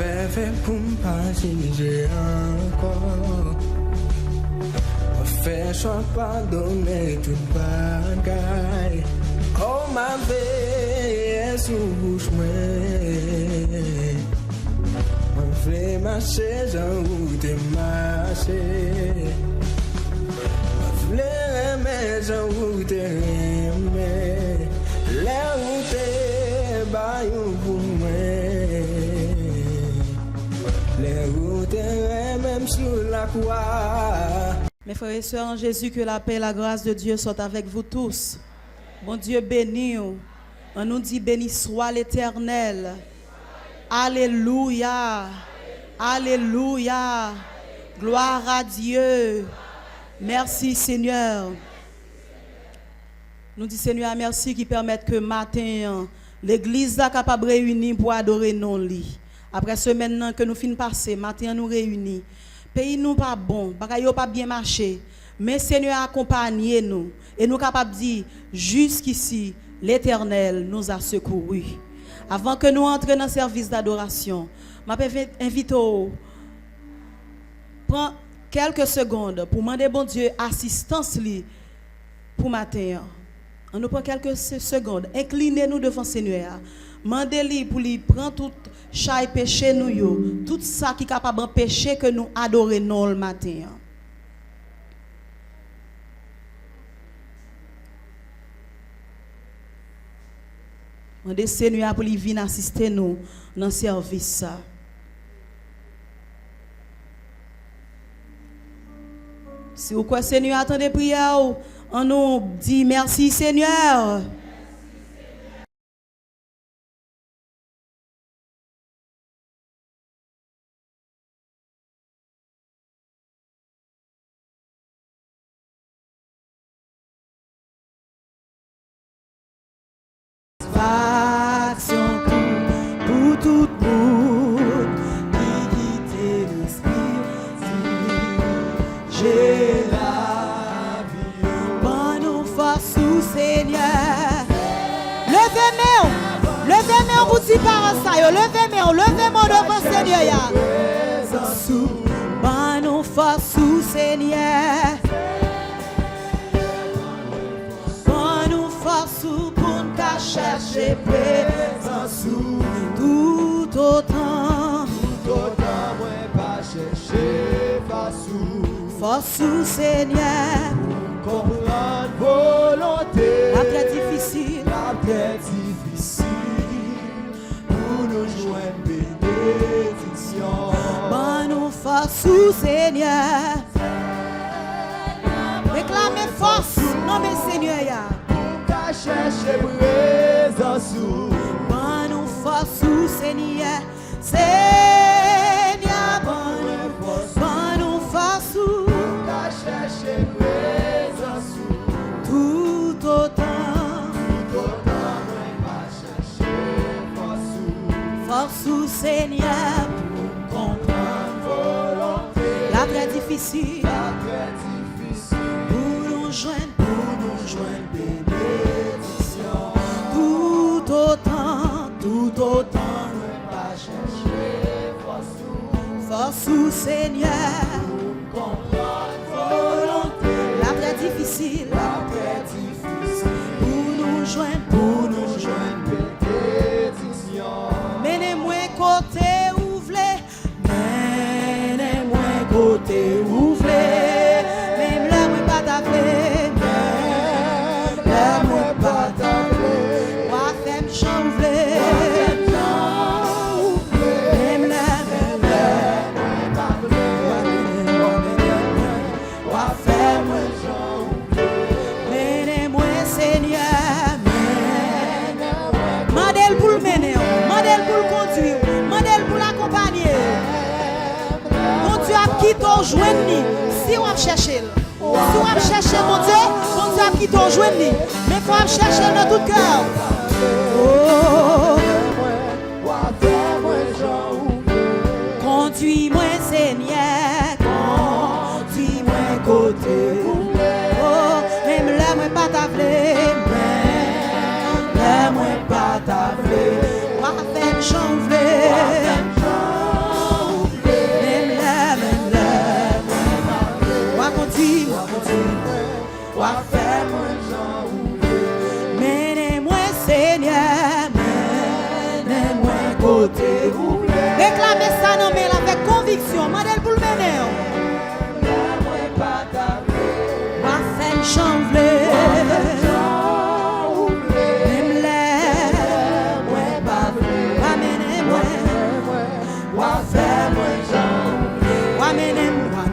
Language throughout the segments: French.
fait pour m'partager encore. Fais choix pardonner tout bagaille. Oh ma vie sous bouche moi. On fait marcher j'en route marcher. On fait mais j'en route mais la route baillou pour moi. Les routes même sur la croix. Mes frères et sœurs en Jésus, que la paix et la grâce de Dieu soient avec vous tous. Bon Dieu béni. On nous dit béni soit l'Éternel. Alléluia. Alléluia. Gloire à Dieu. Merci Seigneur. Nous disons Seigneur merci qui permettent que matin l'église est capable de réunir pour adorer non li. Après ce maintenant que nous finissons passer, matin nous réunis. Pays nous pas bon, bagaille pas bien marché, mais Seigneur accompagne nous et nous capable dire jusqu'ici l'Éternel nous a secourus. Avant que nous entrions dans le service d'adoration, je invite prendre quelques secondes pour demander bon Dieu assistance pour matin. On nous prend quelques secondes, inclinez-nous devant Seigneur. Mandez-lui pour lui prendre tout chaque péché nous yo, tout ça qui est capable d'empêcher que nous adorions le matin. Mandez Seigneur pour lui venir assister nous dans le service. Si vous croyez Seigneur attendez prière, on nous dit merci Seigneur. Pour tout le monde qui quitte l'esprit, j'ai la vie. Bon, nous faisons Seigneur. Levez-moi, vous dites par ça, levez-moi devant Seigneur. Bon, nous faisons Seigneur. Bon, nous faisons chercher présence tout autant moi pas chercher force Seigneur comprendre volonté la très difficile pour nous joindre bénédiction bon nous force Seigneur réclamez force non mais Seigneur chercher présence bon nous force Seigneur Seigneur bon nous force chercher présence tout autant moi chercher force Seigneur pour comprendre volonté la très difficile pour nous joindre tout autant ne pas chercher force Seigneur comprendre volonté la très difficile pour nous joindre bénédiction menez-moi côté où voulez menez-moi côté où voulez même là moi pas t'appeler même là moi pas t'appeler moi femme chanvler qui t'ont joint si on chercher mon Dieu qui t'ont joint mais faut chercher dans tout cœur conduis-moi Seigneur conduis-moi côté même là moi pas t'appeler même là moi pas t'appeler moi faire chanvler réclamer ça non mais avec conviction. Mandel pour le mener. Va faire chanvler. Même l'air. Va mener moi. Va faire moi chanvler. Va mener moi.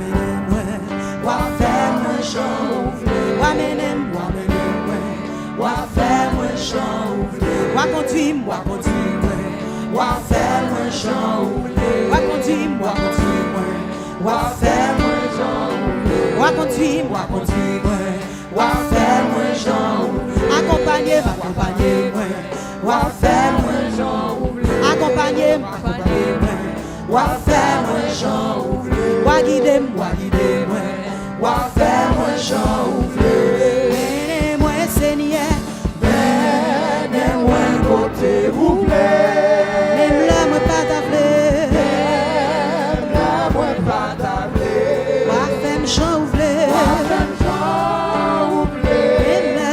Va faire moi chanvler. Va mener moi. Va faire moi chanvler. Va conduire moi. Va faire moi chanvler. Va conduire moi. Va faire moi chanvler. Va conduire moi. Va faire moi chanvler. Accompagner moi. Va faire moi chanvler. Accompagner moi. Va faire moi chanvler. Va guider moi. Va faire moi chanvler. Menez-moi Seigneur. Menez-moi côté vous plaît. Même là moi pas t'appeler. Même là moi pas t'appeler. Va faire me chanvler. Va faire me chanvler. Même là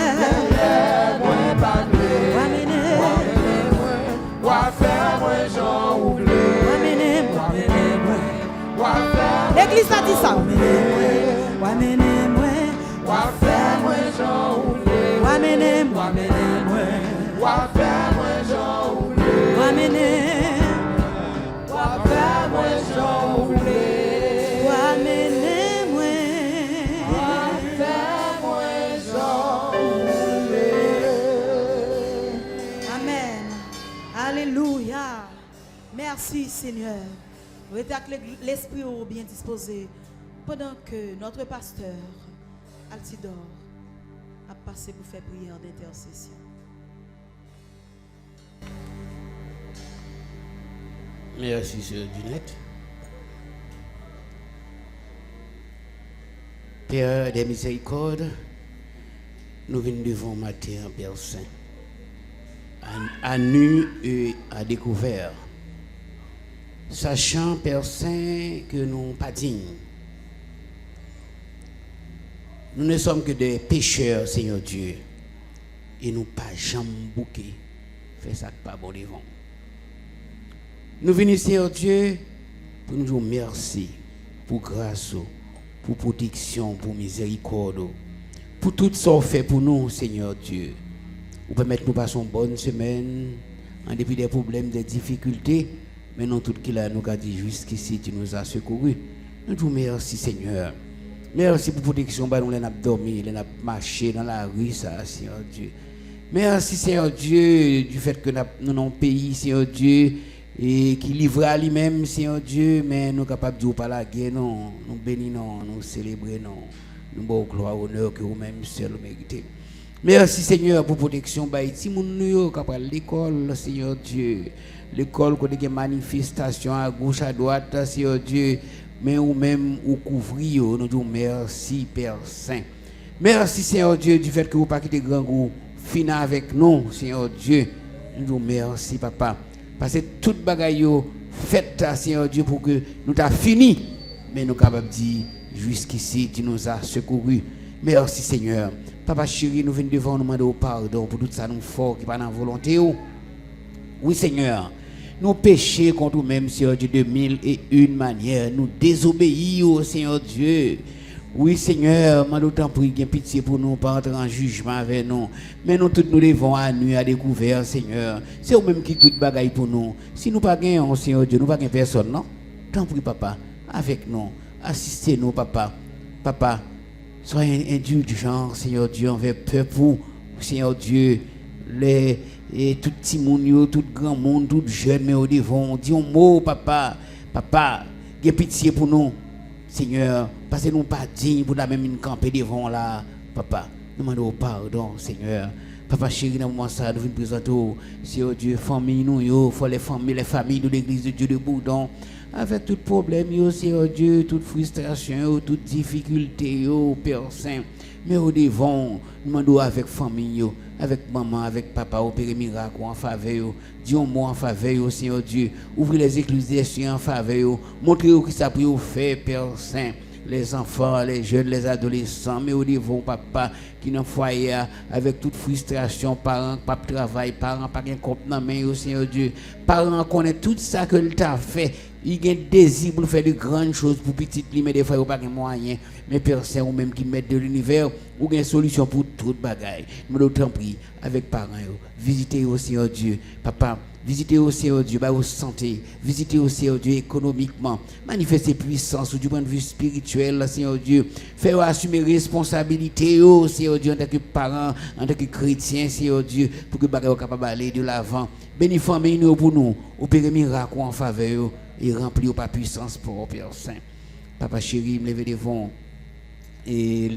moi pas t'appeler. Va mener moi. Va faire moi chanvler. Va mener moi. Va faire. L'église a dit ça. Va mener moi. Va faire moi chanvler. Va mener moi. Va faire moi chanvler. Va mener. Va faire moi chanvler. Va mener moi. Va faire moi chanvler. Amen. Alléluia. Merci Seigneur. Restez avec l'esprit bien disposé pendant que notre pasteur Altidor a passé pour faire prière d'intercession. Merci, Sœur Dunette. Père des miséricordes, nous venons devant matin, Père Saint, à nu et à découvert, sachant, Père Saint, que nous pas dignes. Nous ne sommes que des pécheurs, Seigneur Dieu, et nous pas jamais bouqués. Fais ça pas bon devant. Nous venons, Seigneur Dieu, pour nous dire merci, pour grâce, pour protection, pour miséricorde, pour tout ce qu'on fait pour nous, Seigneur Dieu. Vous permettez de nous passer une bonne semaine, en dépit des problèmes, des difficultés, mais non tout qu'il a nous a dit jusqu'ici, tu nous as secourus. Nous vous merci, Seigneur. Merci pour protection, nous avons dormi, nous avons marché dans la rue, ça, Seigneur Dieu. Merci, Seigneur Dieu, du fait que nous avons un pays, Seigneur Dieu, et qui livre à lui-même, Seigneur Dieu, mais nous sommes capables de dire par la guerre, non, nous bénissons, nous célébrons, nous donnons gloire, honneur que vous-même seul méritez. Merci, Seigneur, pour protection, si nous sommes l'école, Seigneur Dieu, l'école où il y a des manifestations à gauche, à droite, Seigneur Dieu, mais ou même ou couvrir, nous disons merci, Père Saint. Merci, Seigneur Dieu, du fait que vous ne pas quitter grand goût, finir avec nous, Seigneur Dieu. Nous disons merci, Papa. Parce que toute bagaille faite, Seigneur Dieu, pour que nous t'as fini. Mais nous sommes capables de dire, jusqu'ici, tu nous as secourus. Merci, Seigneur. Papa chéri, nous venons devant nous demander pardon pour tout ça, nous fort qui pas dans la volonté. Oui, Seigneur. Nous péchons contre nous-mêmes, Seigneur Dieu, de mille et une manières. Nous désobéissons, Seigneur Dieu. Oui, Seigneur, nous t'en prie, pitié pour nous, pas entrer en jugement avec nous. Mais nous tous nous devons à nuit, à découvert, Seigneur. C'est vous-même qui tout bagaille pour nous. Si nous pas gagnons, Seigneur Dieu, nous pas gagnons personne, non? T'en prie, Papa, avec nous. Assistez-nous, Papa. Papa, soyez indulgents, Seigneur Dieu, envers peuple, Seigneur Dieu, et tout petit monde, tout grand monde, tout jeune, mais au devant, dis un mot, Papa. Papa, ayez pitié pour nous, Seigneur, parce que nous ne sommes pas dignes pour la même camper devant là, Papa. Nous demandons pardon, Seigneur. Papa chéri, dans le moment ça, nous venons présenter, Seigneur Dieu, famille, nous, les familles de l'église de Dieu de Bourdon, avec tout problème, Seigneur Dieu, toute frustration, toute difficulté, Père Saint. Mais au devant, nous demandons avec famille, avec maman, avec papa, opérer miracle en faveur, dis un mot en faveur, Seigneur Dieu, ouvrez les écluses des cieux en faveur, montrez-vous que ça peut faire, Père Saint. les enfants, les jeunes, les adolescents, mais au niveau, papa, qui n'ont foyer avec toute frustration, parents, pas de travail, parents, pas de compte dans main, au Seigneur Dieu. Parents connaissent tout ça que tu as fait. Il y a un désir pour faire de grandes choses pour petites lui, mais des fois, il n'y a pas de moyens. Mais personne ou même qui mettent de l'univers, ou une solution pour toute bagaille. Nous t'en prie, avec parents, visitez au Seigneur Dieu. Papa, visitez au Seigneur Dieu, au santé, visitez au Seigneur Dieu économiquement, manifestez puissance du point de vue spirituel, Seigneur Dieu. Faites assumer responsabilité, Seigneur Dieu, en tant que parents, en tant que chrétiens, Seigneur Dieu, pour que bagaille capable d'aller de l'avant. Bénis famille nous pour nous, opérez miracle en faveur et remplis par puissance pour au Père Saint. Papa chéri, me levez devant. Et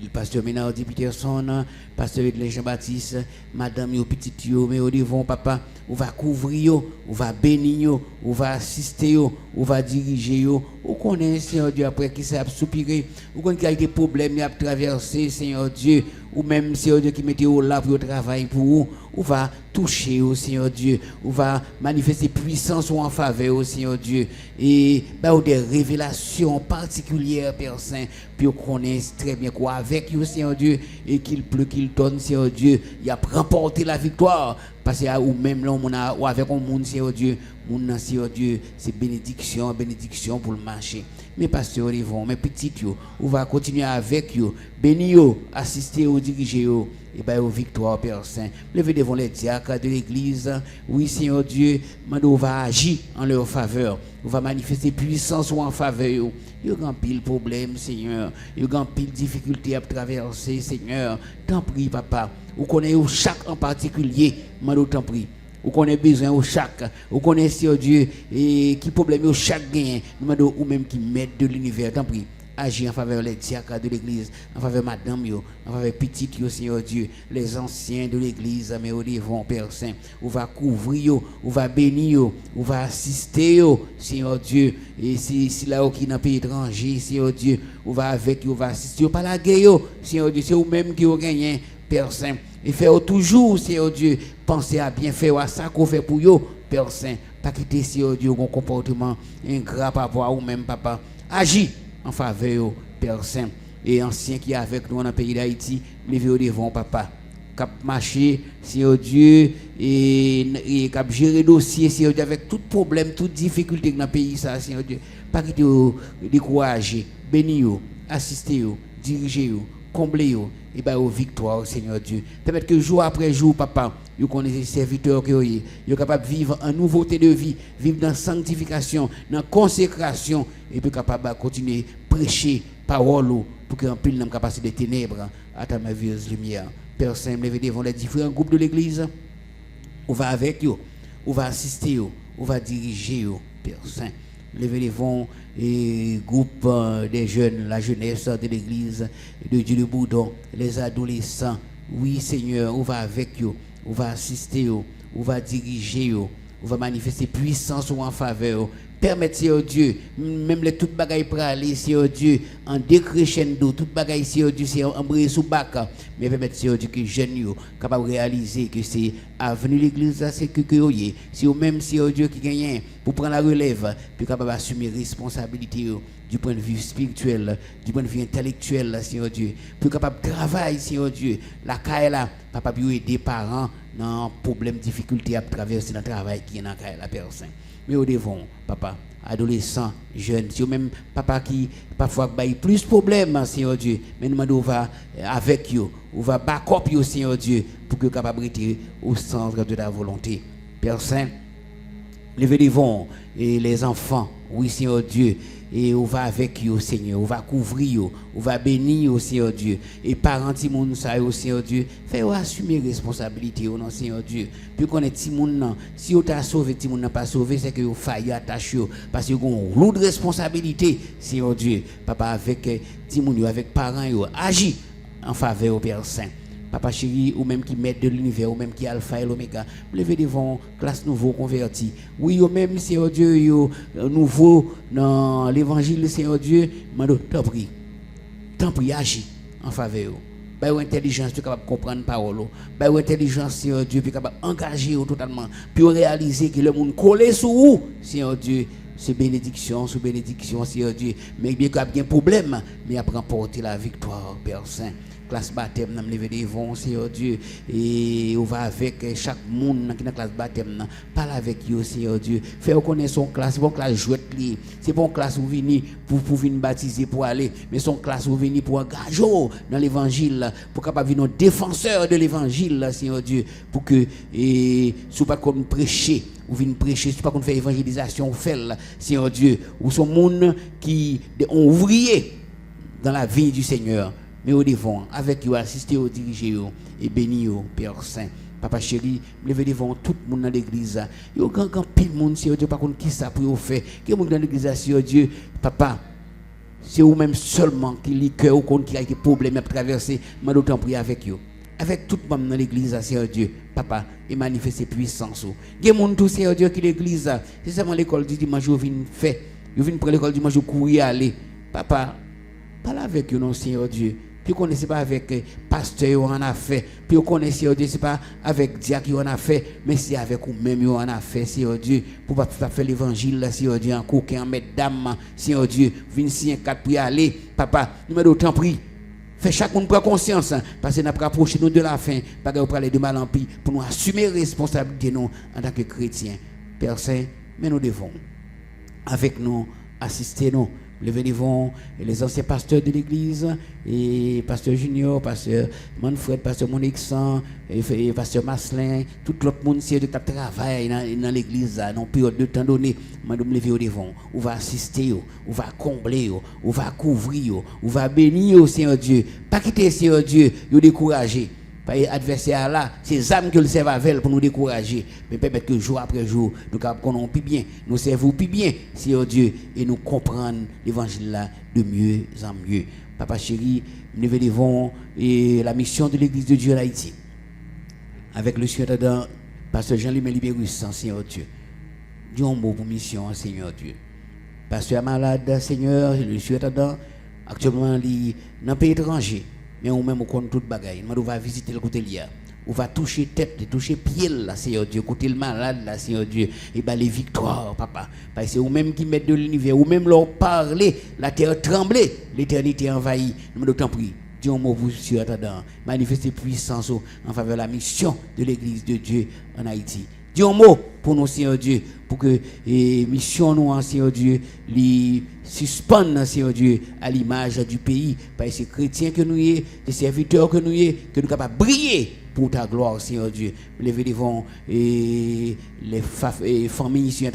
le pasteur Ménardi Peterson, pasteur de Jean-Baptiste, madame yo petit yo, mais au devant papa, on va couvrir, on va bénir, on va assister, on va diriger, on connaît Seigneur Dieu après qui s'est soupiré, on connaît qu'il y a des problèmes à traverser Seigneur Dieu, ou même Seigneur Dieu qui mettait au là pour travailler pour vous, on va toucher au Seigneur Dieu, on va manifester puissance en faveur au Seigneur Dieu et des révélations particulières Père Saint, puis on connaît très bien quoi avec vous Seigneur Dieu et qu'il pleut qu'il donne Seigneur Dieu, il a remporté la victoire parce que ou même là on a ou avec un monde Seigneur Dieu, mon Seigneur Dieu, c'est bénédiction pour le marché. Mes pasteurs ils vont, mes petits yo, on va continuer avec yo, bénir yo, assister yo, diriger yo et ben aux victoires Père Saint. Levez devant les diacres de l'église. Oui Seigneur Dieu, on va agir en leur faveur. On va manifester puissance en faveur. Il y a un pile problème Seigneur. Il y a un pile difficulté à traverser Seigneur. T'en prie papa. Vous connaissez chaque en particulier. Je t'en prie. Vous connaissez besoin au chaque. Vous connaissez Seigneur Dieu et qui problème au chaque gain. Ou même qui met de l'univers. T'en prie. Agir en faveur des diacres de l'église, en faveur madame yo, en faveur petite yo Seigneur Dieu, les anciens de l'église, mais au devant Père Saint, on va couvrir yo, on va bénir yo, on va assister yo Seigneur Dieu, et si là qui dans pays étranger Seigneur Dieu, on va avec yo, on va assister yo par la guerre yo Seigneur Dieu, c'est vous même qui vous gagnez Père Saint, et faire toujours Seigneur Dieu, penser à bien faire à ça qu'on fait pour yo Père Saint, pas quitter Seigneur Dieu un comportement ingrat par rapport à vous même papa, agis en faveur Père Saint et ancien qui est avec nous dans le pays d'Haïti, levez au devant papa cap marcher Seigneur Dieu et cap gérer dossier Seigneur Dieu avec tout problème, toute difficulté dans le pays ça Seigneur Dieu, pas quitter décourager, bénir, assister, diriger, combler et ben aux victoires Seigneur Dieu. Permettre que jour après jour papa, vous connaissez serviteurs que vous êtes capable de vivre en nouveauté de vie, vivre dans sanctification, dans consécration et puis capable de continuer à prêcher parole pour que en pile dans capacité des ténèbres à ta merveilleuse lumière. Père Saint, levez devant les différents groupes de l'église. On va avec eux, on va assister eux, on va diriger eux, Père Saint. Levez devant les groupes des jeunes, la jeunesse de l'église de Dieu le Boudon, les adolescents. Oui Seigneur, on va avec eux, on va assister eux, on va diriger eux, on va manifester puissance en faveur. Permettez, Seigneur Dieu, même les toutes bagailles pour aller, Seigneur Dieu, en décrescendo, toutes bagailles, Seigneur Dieu, c'est embrayé sous bac. Mais permettez, Seigneur Dieu, que les jeunes soient capables de réaliser que c'est avenue l'église, c'est que c'est eux-mêmes, Seigneur Dieu, qui gagnent pour prendre la relève, puis capable d'assumer responsabilité du point de vue spirituel, du point de vue intellectuel, Seigneur Dieu, pour capable de travailler, Seigneur Dieu, la caille papa, puis aider les parents dans problème, difficulté à traverser dans le travail qui est dans la caille la personne. Mais au devant, papa, adolescents, jeunes, si même papa qui parfois a plus de problèmes, Seigneur Dieu, mais nous demandons va avec eux, on va back-up eux, Seigneur Dieu, pour que capable d'être au centre de la volonté. Père Saint, levez devant et les enfants, oui Seigneur Dieu, et on va avec eux, Seigneur, on va couvrir, on va bénir, Seigneur Dieu, et parents, ti moun sa yo, Seigneur Dieu, faites assumer responsabilité, non, Seigneur Dieu, puis qu'on est ti moun, si on t'a sauvé, ti moun n'a pas sauvé, c'est que vous failli attacher, parce que vous avez une lourde responsabilité, Seigneur Dieu, papa, avec ti moun, avec parents, agis en faveur au Père Saint. Papa chéri, ou même qui met de l'univers, ou même qui alpha et l'oméga, levez devant classe nouveau converti. Oui, ou même Seigneur Dieu, nouveau dans l'évangile, Seigneur Dieu, t'en prie, agis en faveur. Bah, intelligence, tu es capable de comprendre la parole. Bah, intelligence, Seigneur Dieu, tu es capable d'engager totalement. Puis réaliser que le monde collé sur vous, Seigneur Dieu, c'est bénédiction sous bénédiction, Seigneur Dieu. Mais bien qu'il y a un problème, mais après remporter la victoire, Père Saint. Classe baptême, nous lever devant, Seigneur Dieu. Et on va avec chaque monde qui est dans la classe baptême. Parle avec eux, Seigneur Dieu. Fais connaître son classe. C'est bon classe jouette. C'est bon classe où venir pour venir baptiser, pour aller. Mais son classe où venir pour engager dans l'évangile. Pour capable venir défenseur de l'évangile, Seigneur Dieu. Pour que, si pas comme prêcher, ou venir prêcher, si pas qu'on fait évangélisation, ou fait, Seigneur Dieu. Ou son monde qui ont ouvrier dans la vie du Seigneur. Mais au devant, avec vous, assister au diriger et bénir au Père Saint. Papa chéri, levez devant tout le monde dans l'église. Il y a grand pile monde, Seigneur Dieu, par contre, qui ça pour faire. Qui est dans l'église, Seigneur Dieu, papa, c'est vous-même seulement qui lit cœur ou qui a des problèmes à traverser. Mais d'autant prier avec vous. Avec tout le monde dans l'église, Seigneur Dieu, papa, et manifester puissance. Il y a des gens, Seigneur Dieu, qui l'église, c'est seulement l'école du dimanche, vous venez faire. Vous venez prendre l'école du dimanche, vous courir aller. Papa, parle avec vous, non, Seigneur Dieu. Puis vous ne connaissez pas avec pasteur en a fait. Puis vous connaissez Dieu, c'est pas avec diacre en a fait, mais c'est avec vous-même en a fait, Seigneur Dieu, pour pas faire l'évangile, Seigneur Dieu, en coquin, en mesdames, Seigneur Dieu, venez signer 4 pour y aller, papa, nous mettons autant pris. Fait chaque monde prendre conscience, parce que nous avons approché nous de la fin, parce que nous parler de mal en pis, pour nous assumer la responsabilité nous en tant que chrétiens. Père Saint, mais nous devons, avec nous, assister nous. Levez devant les anciens pasteurs de l'église, et pasteur Junior, pasteur Manfred, pasteur Monixan, et pasteur Maslin, tout l'autre monde qui travaille dans l'église, dans une période de temps donné, madame lever devant, on va assister, on va combler, on va couvrir, on va bénir, Seigneur Dieu. Pas quitter, Seigneur Dieu, vous décourager. Pas adversaire là, c'est âmes que le servent avec pour nous décourager, mais permettre que jour après jour, nous connaissons plus bien, nous servons plus bien, Seigneur Dieu, et nous comprendre l'évangile là de mieux en mieux. Papa chéri, nous devons la mission de l'église de Dieu en Haïti. Avec le Seigneur, pasteur Jean-Louis Libérus, Seigneur Dieu. Dis un mot pour mission, Seigneur Dieu. Pasteur malade, Seigneur, le Seigneur, actuellement, dans un pays étranger. Mais on même compte toute bagaille. On va visiter le côté là. On va toucher tête, toucher pied là, Seigneur Dieu. Côté le malade là, Seigneur Dieu. Et ben les victoires, papa. Parce que c'est vous-même qui mettez de l'univers. Vous-même leur parler, la terre trembler, l'éternité envahie. Nous d'autant prie. Dis un mot pour Dieu attendant. Manifester puissance en faveur de la mission de l'église de Dieu en Haïti. Dis un mot pour nous, Seigneur Dieu, pour que mission nous, Seigneur Dieu, les suspendent, Seigneur Dieu, à l'image du pays, par ces chrétiens que nous sommes, des serviteurs que nous sommes, que nous sommes capables de briller pour ta gloire, Seigneur Dieu. Lever devant les familles ici,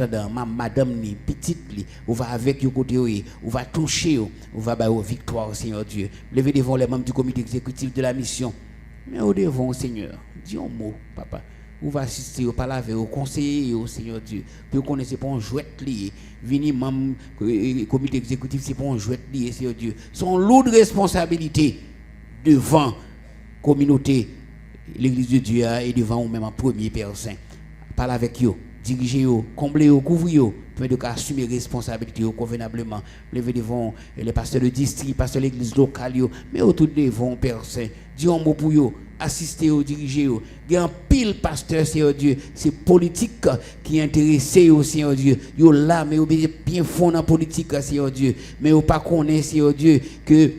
madame, petite, on va avec eux côté, on va toucher, on va avoir victoire, Seigneur Dieu. Lever devant les membres du comité exécutif de la mission. Mais au devant, Seigneur, dis un mot, papa. Ou va assister au parler au conseiller au Seigneur Dieu. Puis vous connaissez pas un jouet lié. Venir membre comité exécutif c'est pas un jouet lié Seigneur Dieu. Son lourde responsabilité devant communauté l'église de Dieu et devant vous même en premier Père Saint. Parle avec eux, dirigez eux, comblez eux, couvrez eux, puis de assumer responsabilité convenablement. Levez devant les pasteurs de district, pasteurs de l'église locale, mais autour devant Père Saint. Dis un mot pour eux. Assister au diriger au. Il y a un pile pasteur, Seigneur Dieu. C'est politique qui est intéressé au Seigneur Dieu. Yo là, mais vous bien fond dans la politique, Seigneur Dieu. Mais vous pas connaissez, Seigneur Dieu, que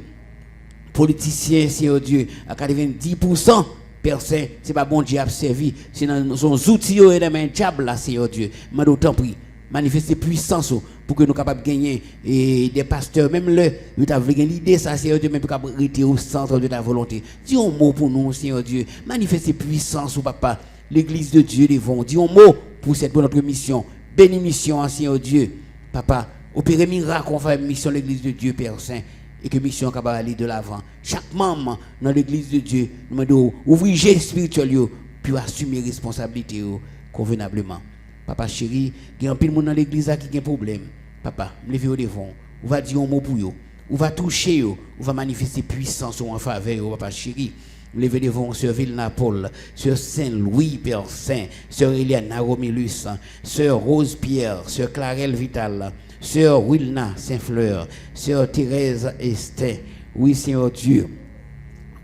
politiciens, Seigneur Dieu, à 90%, personne, c'est pas bon Dieu à servir. C'est dans son outil et dans main diable là, Seigneur Dieu. Mais d'autant prie. Manifester puissance pour que nous capables de gagner et des pasteurs même le nous avons l'idée ça Seigneur Dieu même pour capable rester au centre de ta volonté. Dis un mot pour nous Seigneur Dieu, manifester puissance au papa, l'église de Dieu devant. Dis un mot pour cette bonne notre mission, béni mission Seigneur Dieu. Papa, opérer miracle en faveur de mission l'église de Dieu Père Saint et que mission capable aller de l'avant. Chaque membre dans l'église de Dieu, nous devons ouvrir les spirituel puis assumer responsabilité convenablement. Papa chéri, il y a un peu de monde dans l'église qui a un problème. Papa, levez au devant. On va dire un mot pour eux. On va toucher eux. On va manifester puissance en faveur. Papa chéri, levez devant Sœur Vilna Paul, Sœur Saint-Louis, Père Saint, Sœur Eliane Romilus, Sœur Rose Pierre, Sœur Clarelle Vital, Sœur Wilna Saint-Fleur, Sœur Thérèse Estin. Oui, Seigneur Dieu.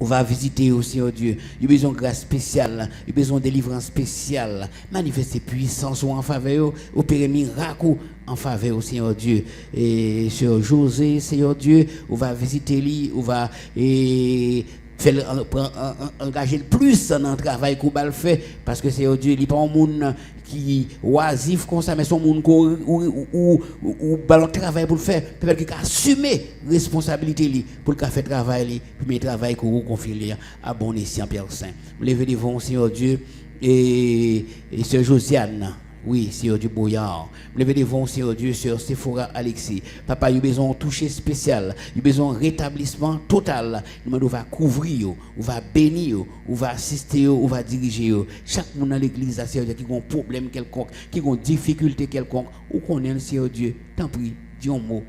On va visiter aussi, oh Dieu. Il y a besoin de grâce spéciale, il y a besoin de délivrance spéciale. Manifester puissance en faveur, opérer miracle en faveur, Seigneur Dieu. Et sur José, Seigneur Dieu, on va visiter lui, on va engager le plus dans le travail qu'on va le faire. Parce que Seigneur Dieu, il n'est pas un monde qui oisif comme ça, mais son monde ou ballon travail pour le faire, peut-être qu'il a assumé responsabilité pour le faire travail, pour le travail qu'on confie à bon escient Père Saint. Levez devant Seigneur Dieu et Sœur Josiane. Oui, Seigneur Dieu Boyard. Levez devant Seigneur Dieu sur Sephora Alexis. Papa, il y a besoin de toucher spécial. Il y a besoin de rétablissement total. Nous va couvrir, on va bénir, on va assister, on va diriger. Chaque monde dans l'église, Seigneur Dieu, qui a un problème quelconque, qui a une difficulté quelconque, ou qu'on est, Seigneur Dieu, tant pis, dis un mot.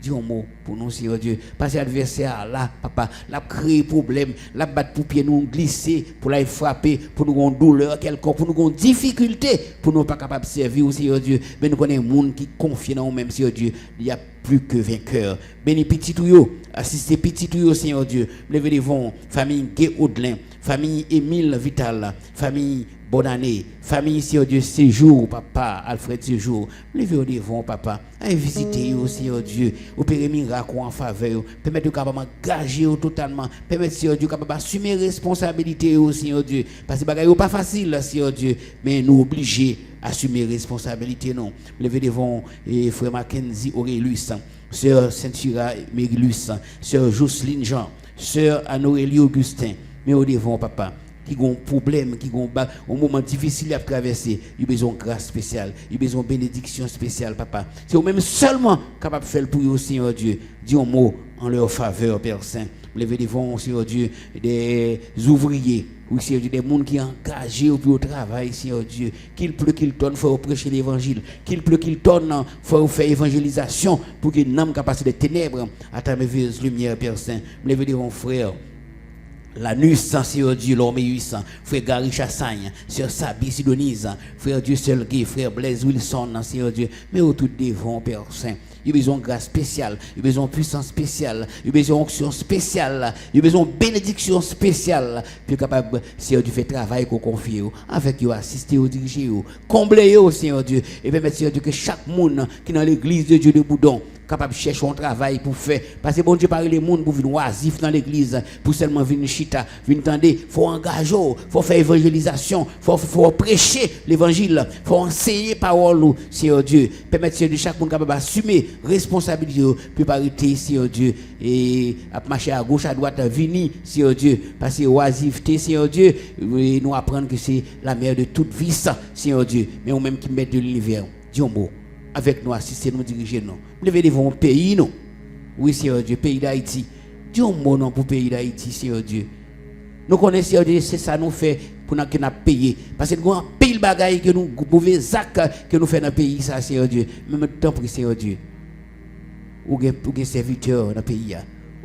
Dis un mot pour nous, Seigneur Dieu. Parce que l'adversaire là, papa, l'a créé problème, l'a battu pour pied nous glisser, pour la frapper, pour nous avoir une douleur quelconque, pour nous avoir une difficulté, pour nous pas capable de servir, Seigneur Dieu. Mais nous connaissons un monde qui confie dans nous-mêmes, Seigneur Dieu. Il y a plus que vainqueur. Béni petit tuyau, assistez petit tuyau, Seigneur Dieu. Levez devant famille Gué Audelin, famille Émile Vital, famille bonne année, famille Seigneur Dieu, séjour, papa, Alfred séjour, levez au devant, papa, allez visiter, Seigneur Dieu, opérer miracle en faveur, permettre de capable engager totalement, permettre Seigneur Dieu capable assumer responsabilité, Seigneur Dieu, parce que c'est pas facile, Seigneur Dieu, mais nous obligés assumer responsabilité, non. Levez devant, frère Mackenzie Aurelius, sœur Cynthia Mérilus, sœur Jocelyne Jean, sœur Anorélie Augustin, mais au devant, papa, qui ont un problème, qui ont un moment difficile à traverser, il y a besoin de grâce spéciale, il y a besoin de bénédiction spéciale, papa. C'est eux-mêmes seulement capable de faire pour eux, Seigneur Dieu. Dis un mot en leur faveur, Père Saint. Levez devant, Seigneur Dieu, des ouvriers, ou Seigneur Dieu, des gens qui sont engagés au travail, Seigneur Dieu. Qu'il pleut, qu'il tonne, il faut prêcher l'évangile. Qu'il pleut, qu'il tonne, il faut faire évangélisation pour que nous capacité des ténèbres à ta merveilleuse lumière, Père Saint. Levez devant, frère. La nuit sans Seigneur Dieu, l'homme 800, frère Gary Chassagne, sœur Sabi Sidonise, frère Dieu seul Guy, frère Blaise Wilson, Seigneur Dieu, mais au tout devant, Père Saint. Il y a besoin de grâce spéciale, il y a besoin de puissance spéciale, il y a besoin d'onction spéciale, il y a besoin de bénédiction spéciale, puis capable, Seigneur Dieu, faire travail qu'on confie, avec vous, assister, diriger, combler, Seigneur Dieu, et permettre, Seigneur Dieu, que chaque monde qui est dans l'église de Dieu de Boudon, capable de chercher un travail pour faire. Parce que bon Dieu parle les monde pour venir oisif dans l'église, pour seulement venir chita, venir tendre, faut engager, faut faire évangélisation, faut prêcher l'évangile, faut enseigner parole, Seigneur Dieu. Permettre Seigneur Dieu chaque monde capable d'assumer responsabilité, puis parité, Seigneur Dieu, et à marcher à gauche, à droite, venir, Seigneur Dieu. Parce que oisiveté, Seigneur Dieu, nous apprendre que c'est la mère de toute vie, Seigneur Dieu. Mais on même qui met de l'univers. Dis un mot. Avec nous, assister, nous diriger, nous. Levez devant un pays, nous. Oui, Seigneur Dieu, pays d'Haïti. Dis un mot, non, pour le pays d'Haïti, Seigneur Dieu. Nous connaissons, Seigneur Dieu, c'est ça nous fait pour nous payer. Parce que nous avons un pile de bagailles que nous, mauvais actes que nous faisons dans le pays, ça, Seigneur Dieu. Même temps pour Seigneur Dieu. Ou des serviteurs dans le pays,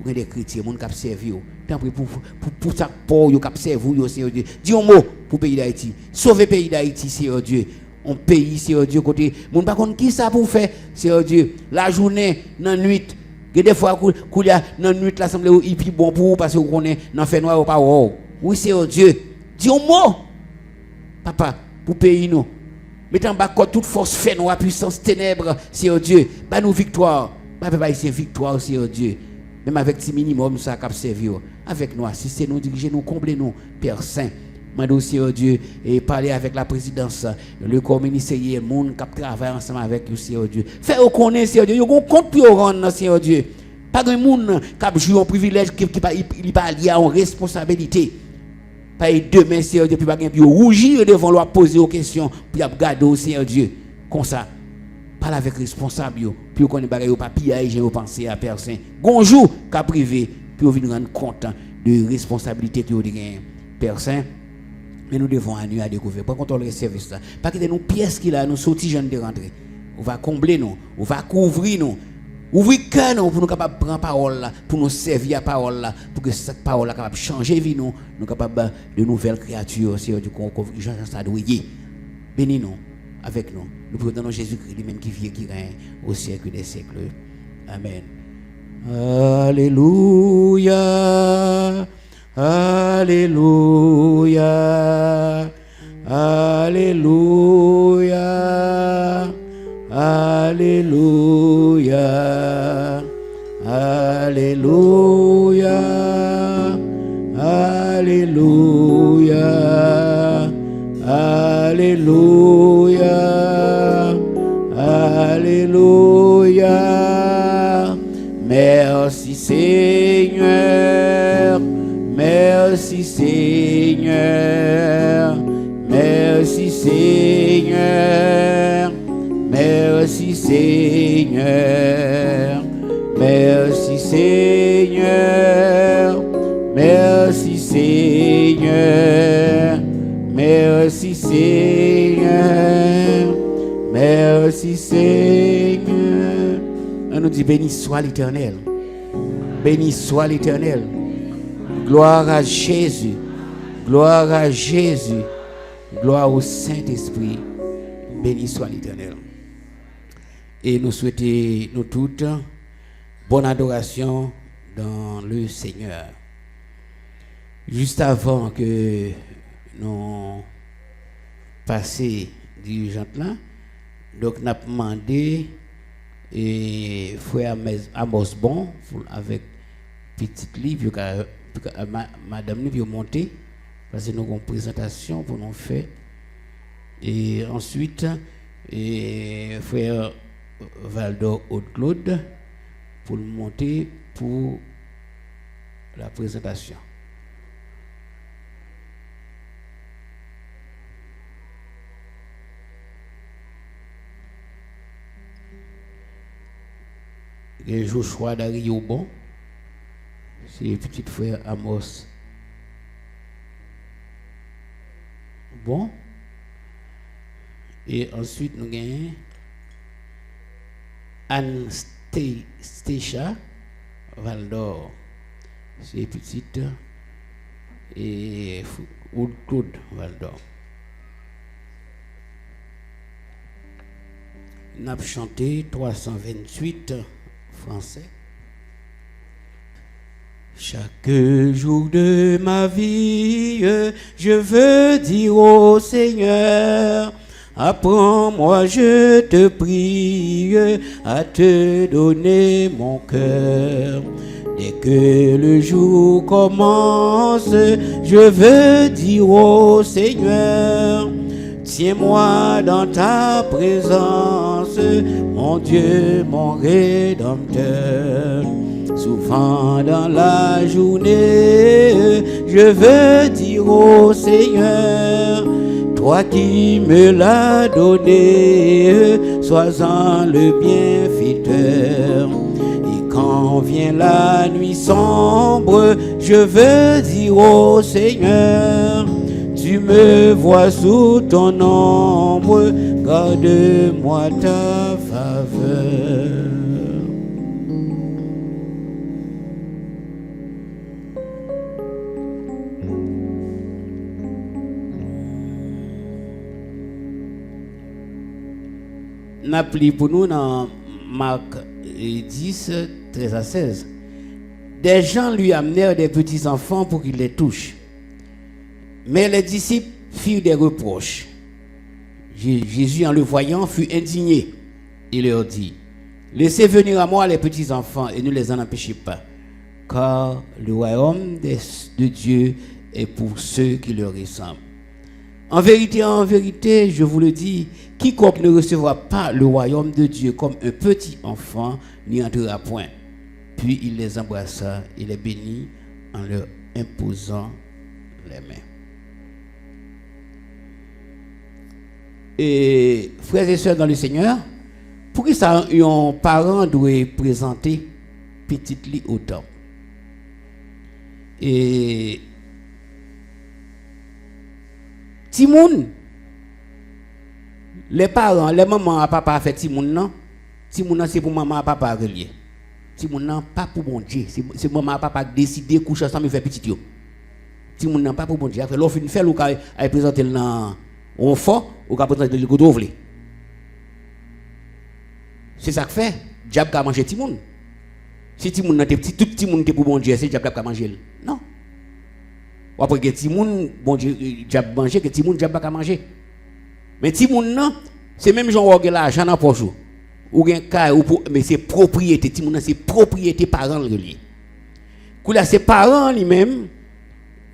ou des chrétiens, gens qui servent. Tant pour ça, pour eux qui servent, Seigneur Dieu. Dis un mot pour le pays d'Haïti. Sauvez le pays d'Haïti, Seigneur Dieu. On pays, Seigneur Dieu, côté. Mon par contre, qui ça pour faire, Seigneur Dieu? La journée, dans la nuit. Des fois, il y a dans la nuit, l'assemblée est plus bon pour vous parce que vous connaissez, dans fait noir ou pas. Oui, Seigneur Dieu. Dis un mot, papa, pour pays nous. Mettez en bas toute force fait noire, puissance ténèbres, Seigneur Dieu. Bah nous victoire. Bah c'est victoire, Seigneur Dieu. Même avec ce minimum, ça a servi. Avec nous, assistez nous, dirigez nous, comblez nous, Père Saint. Mandou, Seigneur Dieu, et parler avec la présidence, le corps ministériel, le monde qui travaille ensemble avec vous, Seigneur Dieu. Faites connaître, Seigneur Dieu, vous avez un compte pour rendre, Seigneur Dieu. Pas de monde qui joue un privilège, qui n'est pas lié à une responsabilité. Pas demain, Seigneur Dieu, puis pas rougir devant lui, poser aux questions, puis garder, Seigneur Dieu. Comme ça, parle avec responsable, puis vous connaissez pas piège, vous pensez à personne. Bonjour, qu'à privé, puis vous venez rendre compte de responsabilité que vous avez, Père Saint. Mais nous devons à nous à découvrir. Pas contre le service là. Pas que nous pièces qui là nous sortis jeunes de rentrer. On va combler nous, on va couvrir nous. Ouvrir cœur nous pour nous capable prendre parole là, pour nous servir à parole là, pour que cette parole là capable changer vie nous, nous capable de nouvelles créatures, Seigneur du Jean ça doit y. Bénis nous avec nous. Nous prions dans nom Jésus-Christ lui-même qui vit et qui règne au siècle des siècles. Amen. Alléluia. Alléluia, Alléluia, Alléluia, Alléluia, Alléluia, Alléluia, Alléluia. Merci Seigneur, merci Seigneur, merci Seigneur, merci Seigneur, merci Seigneur, merci Seigneur, merci Seigneur, merci Seigneur. On nous dit béni soit l'Éternel, béni soit l'Éternel. Gloire à Jésus, gloire à Jésus, gloire au Saint-Esprit, béni soit l'Éternel. Et nous souhaitons, nous toutes, bonne adoration dans le Seigneur. Juste avant que nous passions dirigeante là, donc nous avons demandé et frère Amos Bon avec petite livre madame nous vient monter parce que nous avons une présentation pour nous faire et ensuite frère Valdo Haute-Claude pour monter pour la présentation. Et Joshua Dario Bon, c'est le petit frère Amos Bon. Et ensuite nous gagnons Anne Stécha Valdor, c'est le petit et Claude Valdor. Nous avons chanté 328 français. Chaque jour de ma vie, je veux dire au Seigneur, apprends-moi, je te prie, à te donner mon cœur. Dès que le jour commence, je veux dire au Seigneur, tiens-moi dans ta présence, mon Dieu, mon Rédempteur. Souvent dans la journée, je veux dire au Seigneur, toi qui me l'as donné, sois-en le bienfaiteur. Et quand vient la nuit sombre, je veux dire au Seigneur, tu me vois sous ton ombre, garde-moi ta faveur. N'appli pour nous dans Marc 10, 13 à 16. Des gens lui amenèrent des petits enfants pour qu'il les touche. Mais les disciples firent des reproches. Jésus, en le voyant, fut indigné. Il leur dit, laissez venir à moi les petits enfants et ne les en empêchez pas, car le royaume de Dieu est pour ceux qui leur ressemblent. En vérité, je vous le dis, quiconque ne recevra pas le royaume de Dieu comme un petit enfant n'y entrera point. Puis il les embrassa et les bénit en leur imposant les mains. Et frères et sœurs dans le Seigneur, pour qui ça un parent doit présenter petite lit au temple. Et Timoun, les parents, les mamans à papa fait Timoun non. Timoun c'est pour maman à papa relié. Timoun non pas pour bon Dieu, c'est maman à papa décider coucher ensemble et faire petit yo. Timoun non pas pour bon Dieu. Après l'offre une fait ou ka présenter dans on fort ou ka présenter le côté ouvlé. C'est ça que fait. Diable ka manger Timoun. Si Timoun nan te petit tout Timoun te pour bon Dieu, c'est diable ka manger. Non. Ou après que ti moun bon Dieu diable manger que ti moun diable pas manger. Mais ti moun non, c'est même gens ou l'argent dans poche ou gen ka ou mais c'est propriété ti moun c'est propriété parent lié. Kou là c'est parent lui-même,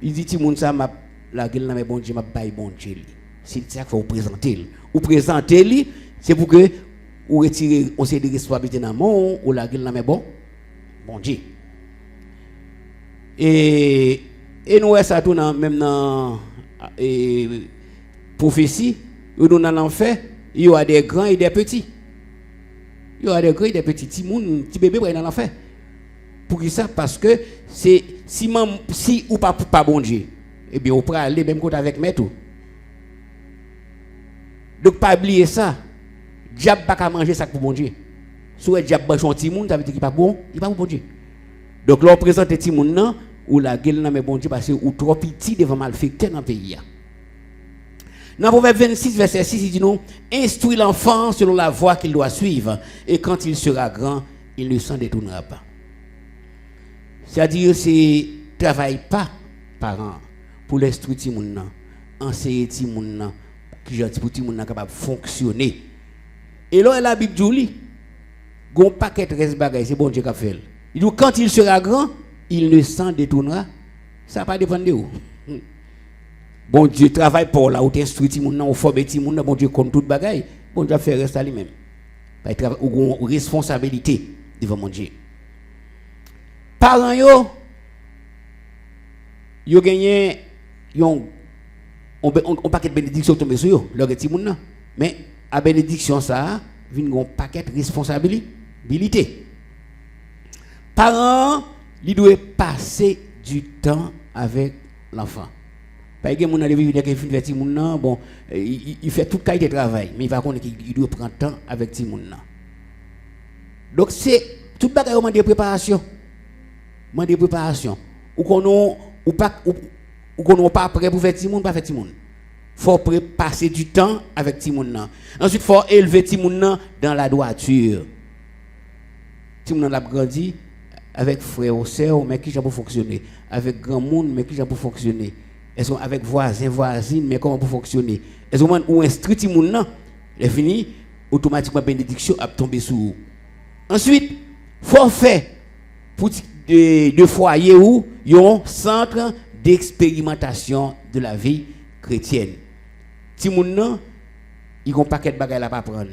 il dit ti moun ça m'a la gueule dans mes bon Dieu m'a bail bon Dieu. C'est ça qu'il faut présenter. Ou présenter lui, c'est pour que ou retirer on sait des responsabilités dans mon ou la gueule dans mes bon Dieu. Et nous ça tout même dans prophétie, ou dans l'enfer, il y a des grands et des petits. Il y a des grands et des petits. Petit bébé va dans l'enfer. Pour ça parce que c'est si ou pas bon Dieu, eh bien on peut aller même côté avec maître. Donc pas oublier ça. Diable pas manger ça pour bon Dieu. Si le diable mange son petit monde, ça veut dire qu'il pas bon, il pas bon Dieu. Donc là on présente petit monde non ou la gueule dans mes bon Dieu parce que ou trop petit devant malfecteur dans le pays. Dans Proverbe 26 verset 6 il dit non, instruis l'enfant selon la voie qu'il doit suivre et quand il sera grand, il ne s'en détournera pas. C'est-à-dire c'est travaille pas parents pour l'instruire petit monde non, enseigner petit monde non qui gentil pour petit monde capable fonctionner. Et là la Bible dit gon paquet reste bagaille c'est bon Dieu qui a fait. Il dit quand il sera grand, il ne s'en détournera. Ça pas dépendre de où. Bon Dieu travaille pour là où t'instruis ti moun nan ou former ti moun nan bon Dieu compte toute bagaille. Bon Dieu fait rester lui-même. Pas travail ou responsabilité devant mon Dieu. Parents yo gagné on paquet de bénédiction tomber sur yo leur ti moun nan. Mais à bénédiction ça vinn gon paquet responsabilité. Parents, il doit passer du temps avec l'enfant. Par exemple, mon vivre avec petit moun bon, il fait tout qualité de travail, mais il va connaître qu'il doit prendre temps avec petit moun. Donc c'est tout bagaille au de préparation. De préparation. Ou qu'on pas prêt pour faire petit moun, pas faire petit moun. Faut passer du temps avec petit moun. Ensuite faut élever petit moun dans la droiture. Petit moun l'a grandi avec frère ou sœur, mais qui j'ai pour fonctionner, avec grand monde, mais qui j'ai pour fonctionner, est-ce avec voisines, mais comment pour fonctionner, est-ce qu'on instruit ti moun nan, est fini, automatiquement bénédiction a tombé sur. Ensuite, faut faire pour de foyer où y a un centre d'expérimentation de la vie chrétienne. Ti moun nan, il y a un paquet de bagages à pas prendre.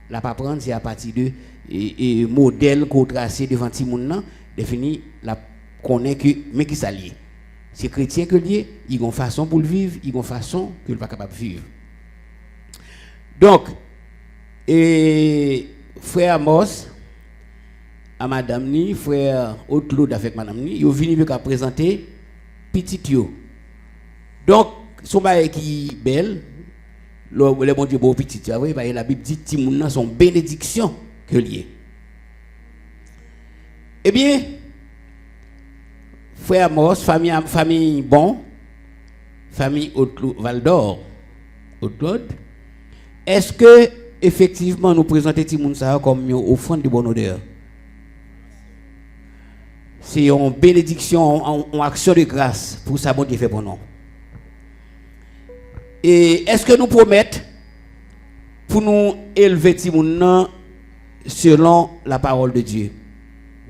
La pas prendre c'est à partir de et modèle qu'on tracé devant ti moun nan défini la connaît que mais qui s'allie c'est chrétien que lié ils ont façon pour le vivre ils ont façon que il pas capable vivre. Donc frère Amos à madame ni frère Aude avec madame ni ils vinn pour présenter petit yo. Donc son bail qui belle le bon Dieu beau petit tu vois la Bible dit ti moun nan son bénédiction que lié. Eh bien, frère Amos, famille bon, famille Val d'Or, est-ce que effectivement nous présentons Timoun ça comme une offrande de bonne odeur? C'est une bénédiction, une action de grâce pour ça bon Dieu fait pour nous. Et est-ce que nous promettons pour nous élever Timoun selon la parole de Dieu?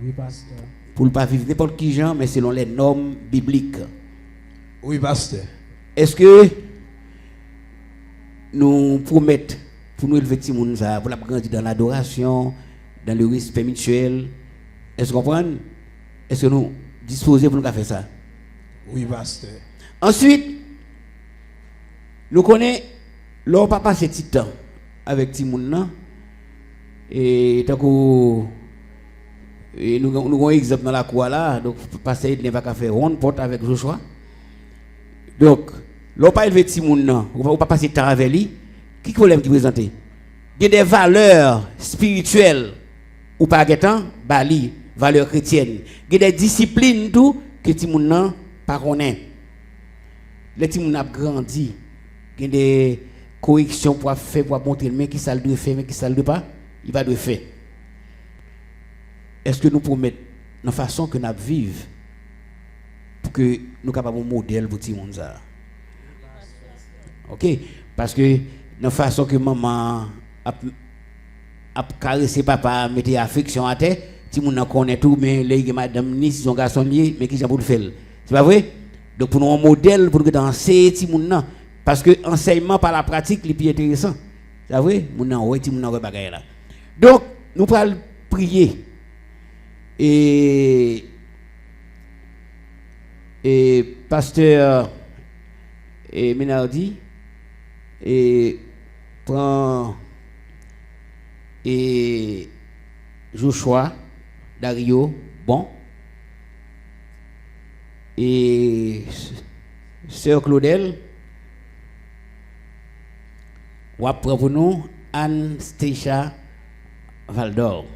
Oui, pasteur. Pour ne pas vivre n'importe qui genre, mais selon les normes bibliques. Oui, pasteur. Est-ce que nous promettons pour nous élever Timoun ça, pour la grandir dans l'adoration, dans le respect mutuel? Est-ce que vous comprenez? Est-ce que nous disposons pour nous faire ça? Oui, pasteur. Ensuite, nous connaissons, leur papa c'est petit temps avec Timoun. Et tant que nous avons un exemple dans la cour là, donc pasteur il ne va pas faire ronde porte avec Joshua. Donc, l'on pas élevé Timoun non, on pas passer temps avec lui. Qui problème qui présente? Il y a des valeurs spirituelles ou pas temps, bali, valeurs chrétiennes. Il y a des disciplines tout que Timoun non pas connaît. Les Timoun a grandi. Il y a des corrections pour faire pour montrer mais qui ça le doit faire mais qui ça le doit pas. Il va le faire. Est-ce que nous promettons la façon que nous vivons que nous sommes capables de modèle pour tout le monde. Ok? Parce que de la façon que maman a caressé papa, mettait affection à terre, tout le monde connaît tout, mais les madame ni si son garçon lié, mais qui j'ai pour le faire. C'est pas vrai? Donc pour nous un modèle, pour nous danser, tout le monde. Parce que l'enseignement par la pratique, c'est plus intéressant. C'est vrai? Nous avons tout le monde là. Donc, nous allons prier. Et pasteur Menardi et prend et Joshua Dario bon et sœur Claudel ou après pour nous Anne Stécha Valdor.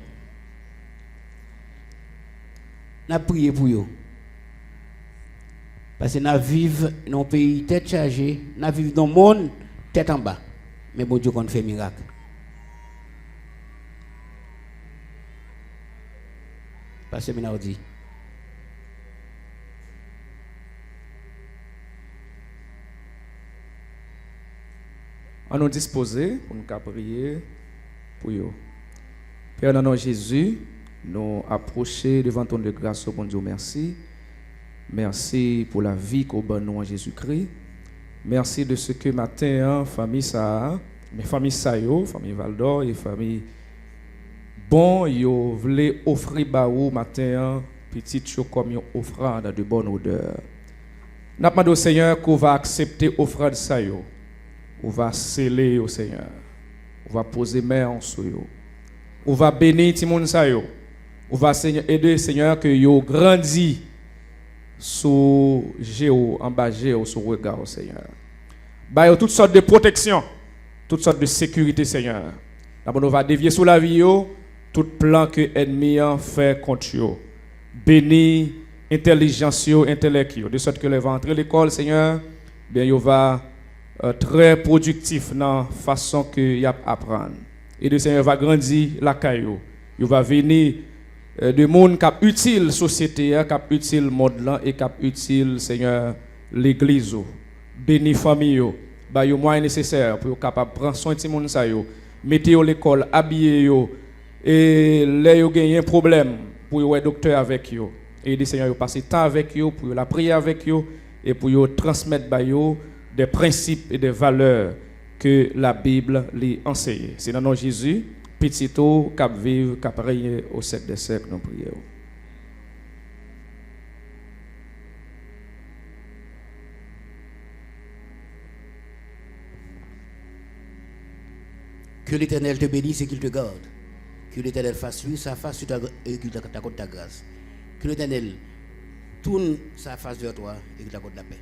N'a prié pour eux. Parce que nous vivons dans un pays tête chargée, nous vivons dans le monde tête en bas. Mais bon Dieu, qu'on fait miracle. Parce que je dit. On nous disposer pour nous prier pour eux. Père, dans le nom de Jésus, nous approcher devant ton de grâce, bon Dieu, merci. Merci pour la vie qu'au bon nom en Jésus-Christ. Merci de ce que matin, famille ça, mes familles Sayo, famille Valdor et famille Bon, yo voulez offrir baou matin, petite chose comme une offrande de bonne odeur. N'a pas au Seigneur qu'on va accepter offrande ça yo. On va sceller au Seigneur. On va poser main en sous yo. On va bénir tout le monde ça yo. On va aider Seigneur que yo grandi sous géo, en bas géo, sous regard au Seigneur. Bah, toutes sortes de protection, toutes sortes de sécurité, Seigneur. D'abord, on va dévier sous la vie, tout plan que l'ennemi a fait contre eux. Béni, intelligence, intellect, de sorte que les va entrer à l'école, Seigneur, bien, il va très productif dans la façon que il apprendre. Et le Seigneur va grandir la caillou. Il va venir de monde qui est utile société, qui est utile monde là et qui est utile Seigneur l'église. Béni famille, ba yo moyen nécessaire pour capable prendre soin de monde ça yo, mettez yo l'école, habiller yo et les yo gagner un problème pour yo docteur avec yo. Et le Seigneur yo passer temps avec yo pour la prier avec yo et pour yo transmettre ba yo des principes et des valeurs que la Bible lui enseigne. C'est dans le nom de Jésus. Petito, cap vive, cap régner au siècle des siècles, nous prions. Que l'Éternel te bénisse et qu'il te garde. Que l'Éternel fasse lui sa face sur ta et qu'il t'accorde ta grâce. Que l'Éternel tourne sa face vers toi et qu'il t'accorde la paix.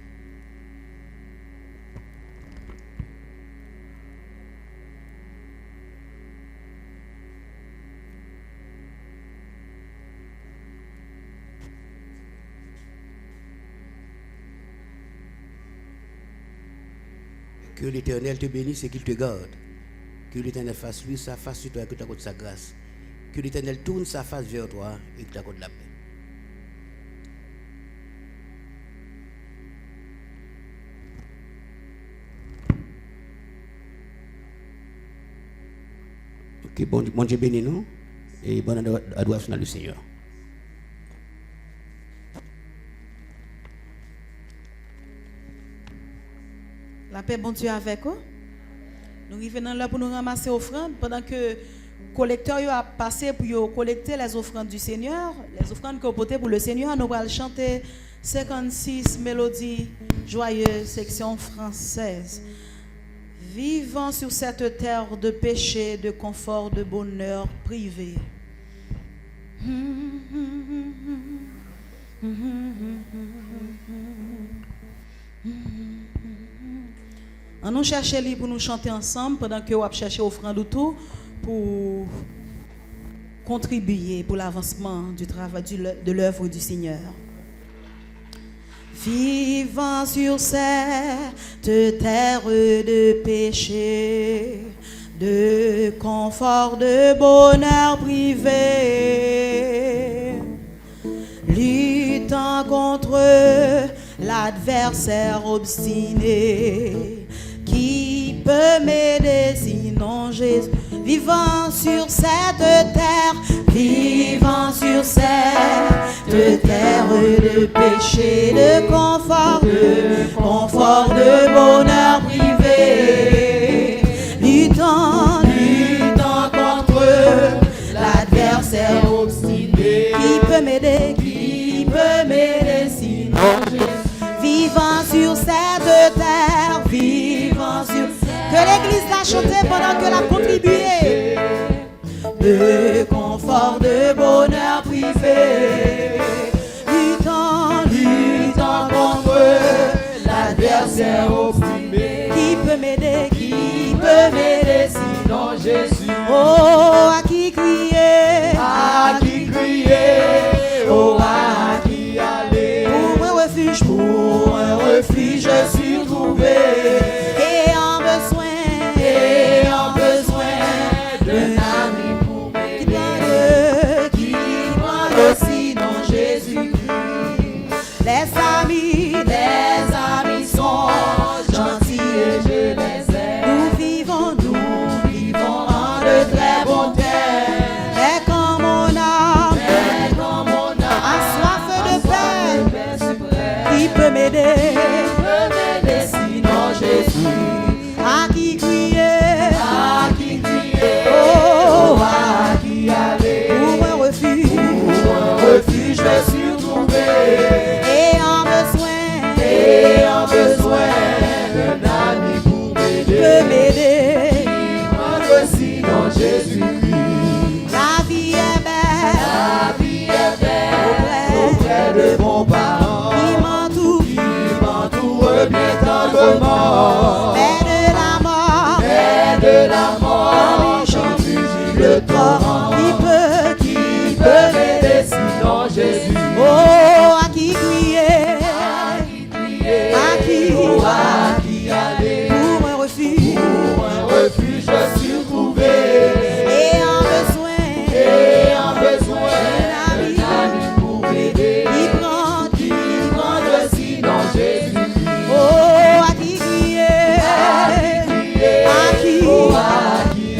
Que l'Éternel te bénisse et qu'il te garde. Que l'Éternel fasse lui sa face sur toi et qu'il t'accorde sa grâce. Que l'Éternel tourne sa face vers toi et qu'il t'accorde la paix. Ok, bon Dieu bénis nous et bonne adoration à le Seigneur. La paix, bon Dieu, avec vous. Nous revenons là pour nous ramasser offrandes pendant que le collecteur a passé pour collecter les offrandes du Seigneur, les offrandes qu'on portait pour le Seigneur. Nous allons chanter 56 mélodies joyeuses, section française. Vivant sur cette terre de péché, de confort, de bonheur privé. On nous cherche pour nous chanter ensemble pendant que vous cherchez offrande tout pour contribuer pour l'avancement du travail de l'œuvre du Seigneur. Vivant sur cette terre de péché, de confort, de bonheur privé, luttant contre l'adversaire obstiné. Qui peut m'aider sinon Jésus? Vivant sur cette terre, vivant sur cette terre de péché, de confort, de bonheur privé, luttant contre l'adversaire obstiné. Qui peut m'aider sinon Jésus? Vivant sur cette terre, vivant sur... Que l'église l'a chanté pendant que l'a contribué. De confort, de bonheur privé, luttant contre l'adversaire obstiné. Qui peut m'aider sinon Jésus? Oh, à qui crier, oh, à qui aller? Pour un refuge, je suis trouvé. Et en besoin d'un ami pour m'aider. Qui prend sinon Jésus-Christ? Les amis sont gentils et je les aime. Nous vivons en de très bons termes. Mais quand mon âme a soif de paix, qui peut m'aider sinon Jésus? À qui crier, oh, à qui aller? Pour un refuge, je suis trouvé. Et en besoin d'un ami pour m'aider. Peut m'aider sinon Jésus-Christ. La vie est belle auprès de bons parents qui m'entourent bien tendrement. Mais de la mort, j'en fuis le torrent. Qui peut m'aider sinon Jésus? Oh, à qui crier, à qui aller? Pour un refuge, je suis trouvé. Et en besoin d'un ami pour m'aider. Qui prend sinon Jésus? Oh, à qui crier, à qui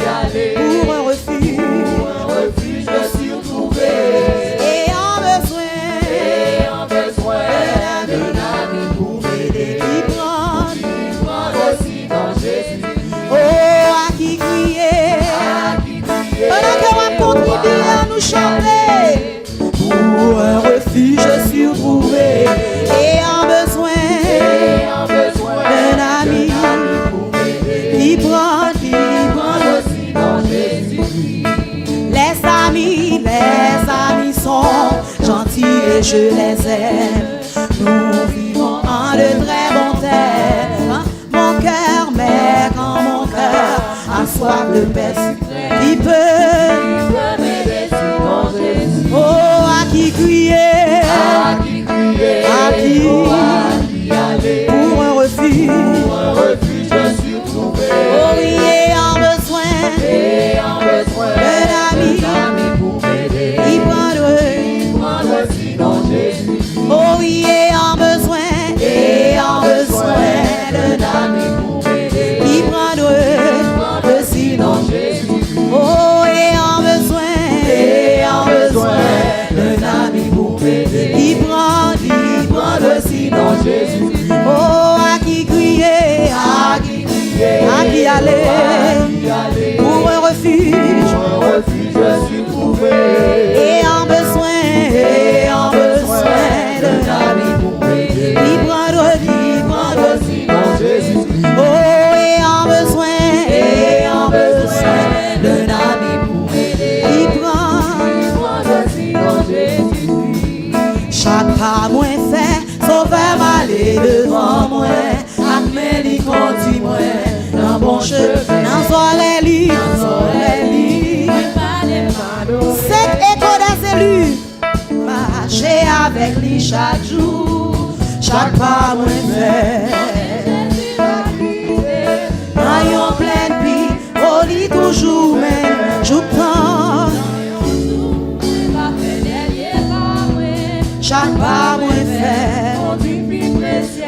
aller? Pour un refuge, je suis trouvé. Et en besoin d'un ami pour m'aider. Qui prend sinon Jésus? Oh, à qui crier, pendant que on contribue à nous chanter. Pour un refuge, je suis trouvé. Et en besoin d'un ami pour m'aider. Qui prend sinon Jésus. Les amis sont gentils et je les aime. Nous vivons en de très bons termes. Mon cœur, mais quand mon cœur a soif de paix suprême, il peut m'aider sinon Jésus. Oh, à qui crier, à qui aller? Pour un refuge, je suis trouvé. Oh oui, et en besoin d'un ami pour m'aider. Il prendra sinon Jésus. Oh oui, et en besoin d'un ami pour m'aider. Il prendra sinon Jésus. Oh, et en besoin d'un ami pour m'aider. Il prendra sinon Jésus. Oh, à qui crier, à qui aller? Pour un refuge, je suis trouvé. Et en besoin d'un ami pour m'aider. Il prendra sinon Jésus. Oh, et en besoin d'un ami pour m'aider. Il prendra sinon Jésus. Chaque pas moins fait, sauveur m'aller devant moi. Akmen li conduit moi dans bon chemin. Dans soleil, cet écho des élus, marcher avec lui chaque jour. Chaque pas moins fait, dans yon pleine vie, au lit toujours même, j'ouprends. Chaque pas moins fait,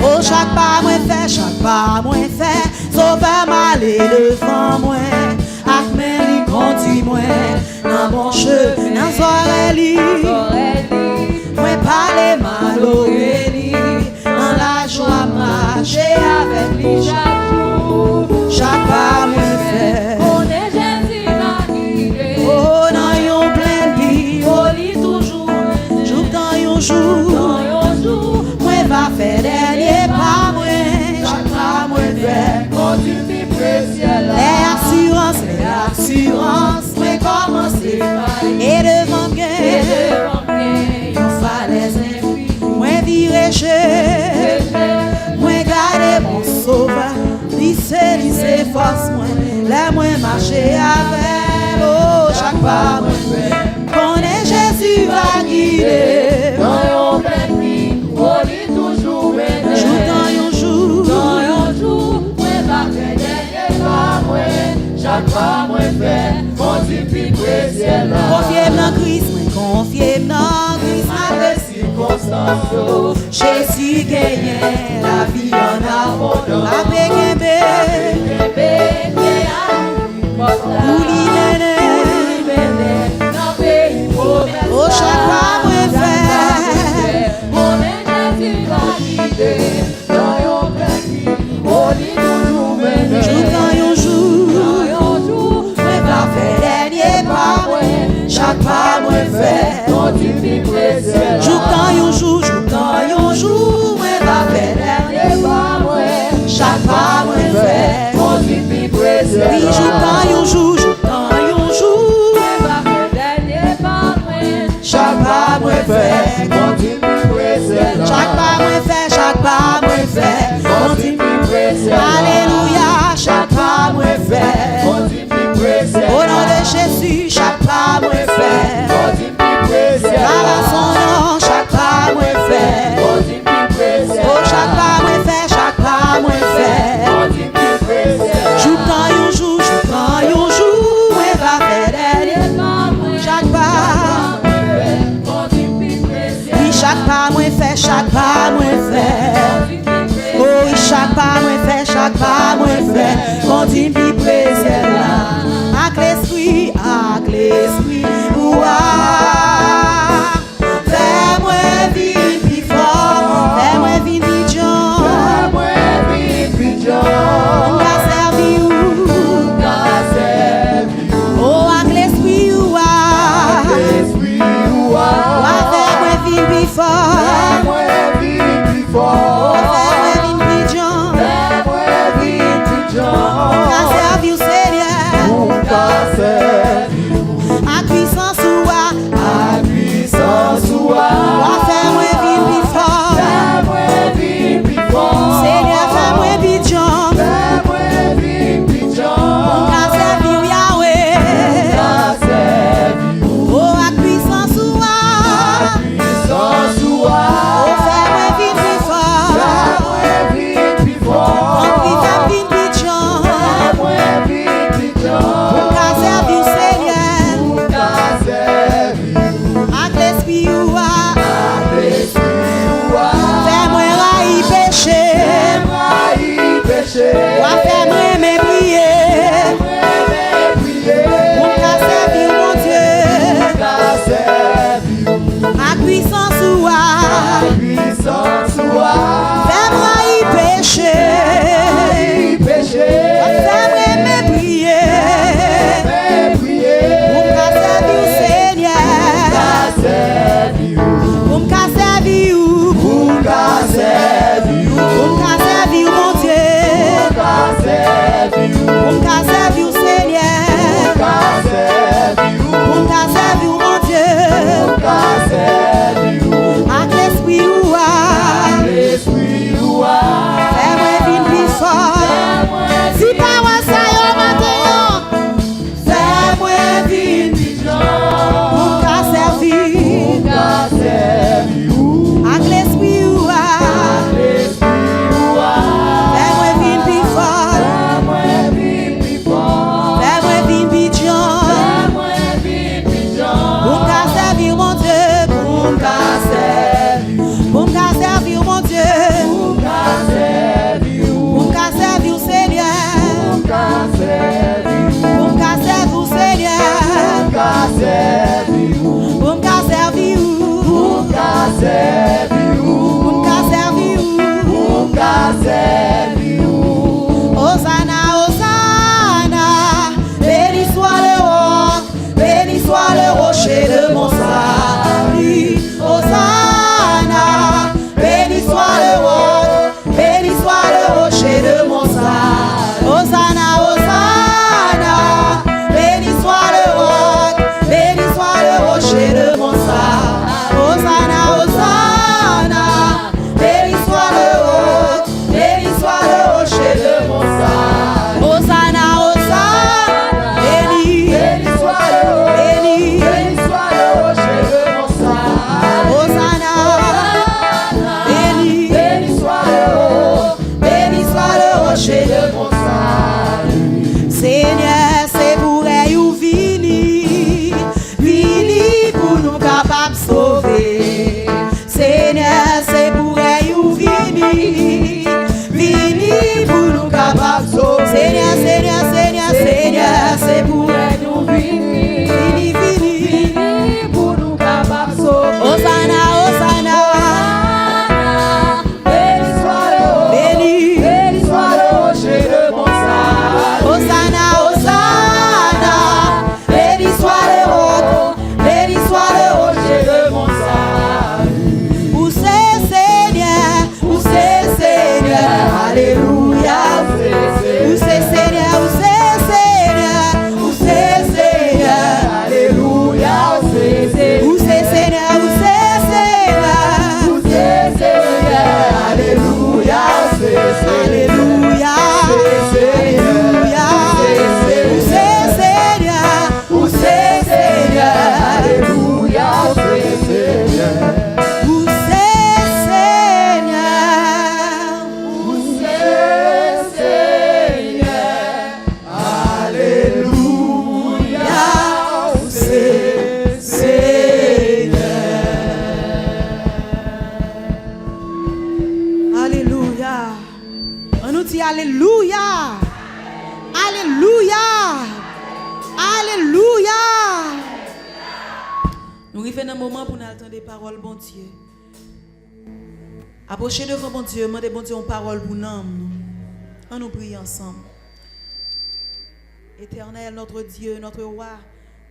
Oh, chaque pas moi fait, sauveur m'aller devant moi. Ak men li conduit moi, dans bon chemin, dans soirée li. Moi parler malheureux li, dans la joie marcher avec lui chaque jour. Chaque pas moi fait. Oh, dans yon plein vie, oh li toujours. Jour dans yon jour, moi va faire dernier pas moi. Chaque pas moi fait, continue précieux là. Les assurances, moi commencer. Et devant gain, yon falaise infinie. Moi virer chez, moi garder mon sauveur. Lycée, force moi, là moi marcher avec. Oh, chaque pas moi fait, connais Jésus va guider. Dans yon plein vie, on lit toujours béni. Jour dans yon jour, moi va faire dernier pas moi. Chaque pas moi fait, continue précieux là. Confiez dans Christ, confiez dans Christ, malgré circonstances. Jésus gagne la vie en abondance. La paix ou libéré, dans pays pauvre. Oh, chaque pas moi fait, mon Jésus va guider. Dans yon plein vie, on lit toujours béni. Jour dans yon jour, moi va faire dernier pas moi. Chaque pas moi fait, continue précieux. Jour dans yon jour, moi va faire dernier pas moi. Chaque pas moi fait, continue précieux. Oui, jour dans yon jour, moi va faire dernier pas moi. Chaque pas moi fait, continue précieux. Chaque pas moi fait, continue précieux. Alléluia, chaque pas moi fait, continue précieux. Au nom de Jésus, chaque pas moi fait, continue précieux. Par son nom, chaque pas moi fait, continue précieux. Oh, chaque pas moi fait, continue précieux. Jour dans yon jour, moi va faire dernier pas moi. Chaque pas moi fait, continue précieux. Oui, chaque pas moi fait, oh, chaque pas moi fait, continue précieux là. Avec l'esprit, ouah. Fais-moi vivre plus fort, fais-moi vivre plus John. On va servir oh, avec l'esprit, ouah. Fais-moi vivre plus fort, oh, fais-moi vivre plus John. On va servir Seigneur, à puissance ouah. Fais-moi vivre plus fort, Seigneur, fais-moi vivre John. On va servir Yahweh, oh, à puissance ouah. Oh, fais-moi vivre plus fort. rocher de mon salut. Hosanna, Hosanna, béni soit le haut, béni soit le rocher de mon salut. Hosanna, Hosanna, béni soit le haut, béni soit le rocher de mon salut. Hosanna, béni soit le haut, béni soit le rocher de mon salut. Seigneur, c'est pour elle ou vini, vini pour nous capables de sauver. Seigneur, c'est pour elle ou vini, vini pour nous capables de sauver. Seigneur, Seigneur, Seigneur, Seigneur, c'est pour elle ou vini, vini, vini pour nous capables de sauver. Hosanna, Hosanna, béni soit le haut, béni soit le rocher de mon salut. Hosanna, Hosanna, béni soit le haut, béni soit le rocher de mon salut. Où c'est Seigneur, alléluia. Où c'est Seigneur, alléluia. Où c'est Seigneur, alléluia. Alléluia, alléluia. Où c'est Seigneur, alléluia. Où c'est Seigneur, alléluia. Où c'est Seigneur. Alléluia. On nous dit alléluia. Alléluia. Alléluia. Nous arrivons un moment pour nous attendre des paroles, bon Dieu. Approchez devant bon Dieu, demandez bon Dieu une parole pour nous. On nous prie ensemble. Éternel, notre Dieu, notre roi,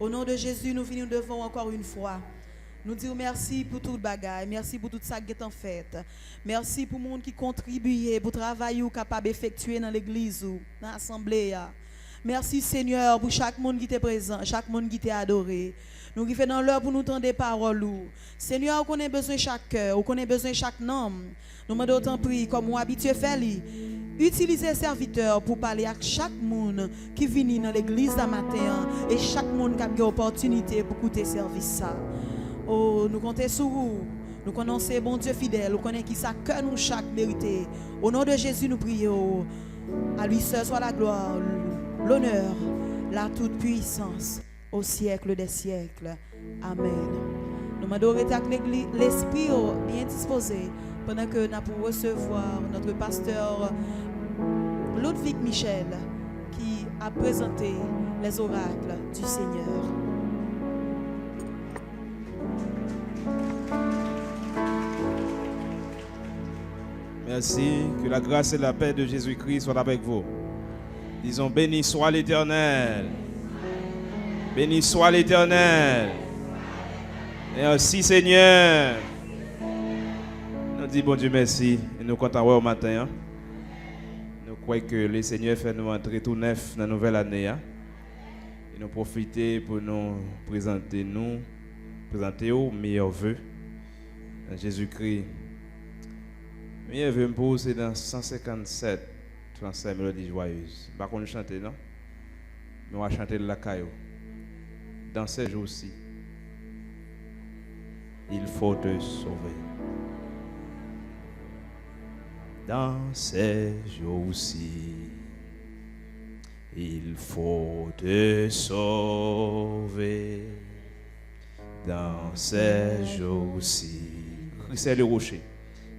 au nom de Jésus, nous venons devant encore une fois. Nous disons merci pour toute bagaille, merci pour tout ça qui est en fait. Merci pour le monde qui contribue, pour le travail capable d'effectuer dans l'église ou dans l'assemblée. Merci Seigneur pour chaque monde qui est présent, chaque monde qui est adoré. Nous qui faisons dans l'heure pour nous entendre des paroles. Seigneur, on a besoin de chaque cœur, on a besoin de chaque nom. Nous demandons autant prier comme on habitué faire. Utilisez serviteur pour parler à chaque monde qui vient dans l'église ce matin et chaque monde qui a une opportunité pour écouter service. Oh, nous comptons sur vous. Nous connaissons bon Dieu fidèle. Nous connaissons qui ça que nous chaque mérité. Au nom de Jésus, nous prions. À lui seul soit la gloire, l'honneur, la toute puissance au siècle des siècles. Amen. Nous demandons avec l'esprit bien disposé pendant que nous pouvons recevoir notre pasteur Ludwig Michel qui a présenté les oracles du Seigneur. Merci, que la grâce et la paix de Jésus-Christ soient avec vous. Disons, béni soit l'Éternel. Béni soit l'Éternel. Merci Seigneur. Nous disons bon Dieu merci. Et nous comptons au matin. Nous croyons que le Seigneur fait nous entrer tout neuf dans la nouvelle année. Et nous profiter pour nous présenter aux meilleurs vœux dans Jésus-Christ. Meilleurs vœux pour c'est dans 157 35 mélodies joyeuses. Pas qu'on chante non? Mais on va chanter la caillou. Dans ces jours-ci, il faut te sauver. Dans ces jours-ci, il faut te sauver. Dans ces jours-ci, Christ est le rocher.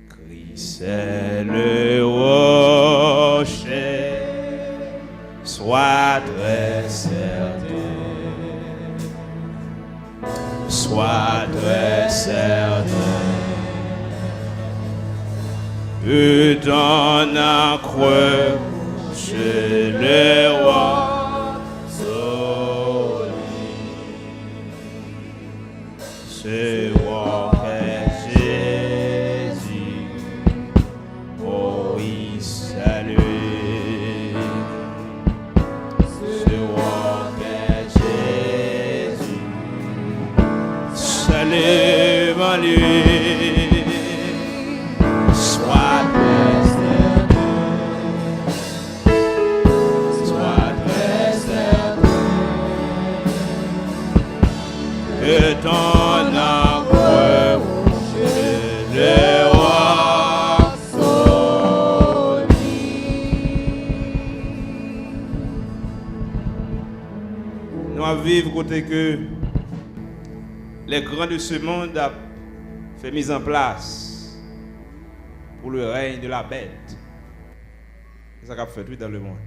Christ est le rocher. Sois très certain. Sois très certain. Que ton accroche le roi solide. Ce roi est Jésus. Oh, il salue. Ce roi est Jésus. Salut, mon lui. Sois que ton amour le roi solide. Nous avons vivre côté que les grands de ce monde ont fait mise en place pour le règne de la bête. C'est ça qu'a fait tout dans le monde.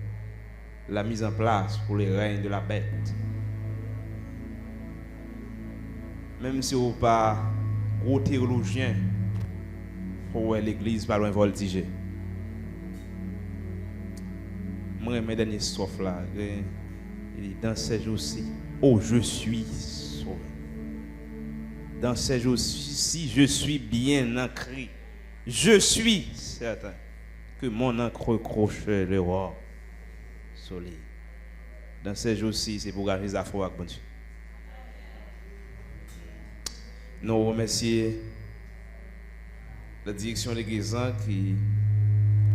La mise en place pour le règne de la bête. Même si vous n'êtes pas gros théologien, pour l'église pas loin voltiger. Moi, mes derniers sauf là, il dit dans ces jours-ci, oh, je suis sauvé. Dans ces jours-ci, je suis bien ancré. Je suis certain que mon encre crochet le roi solide. Dans ces jours-ci, c'est pour garder les affaires avec bon Dieu. Nous remercions la direction de l'église qui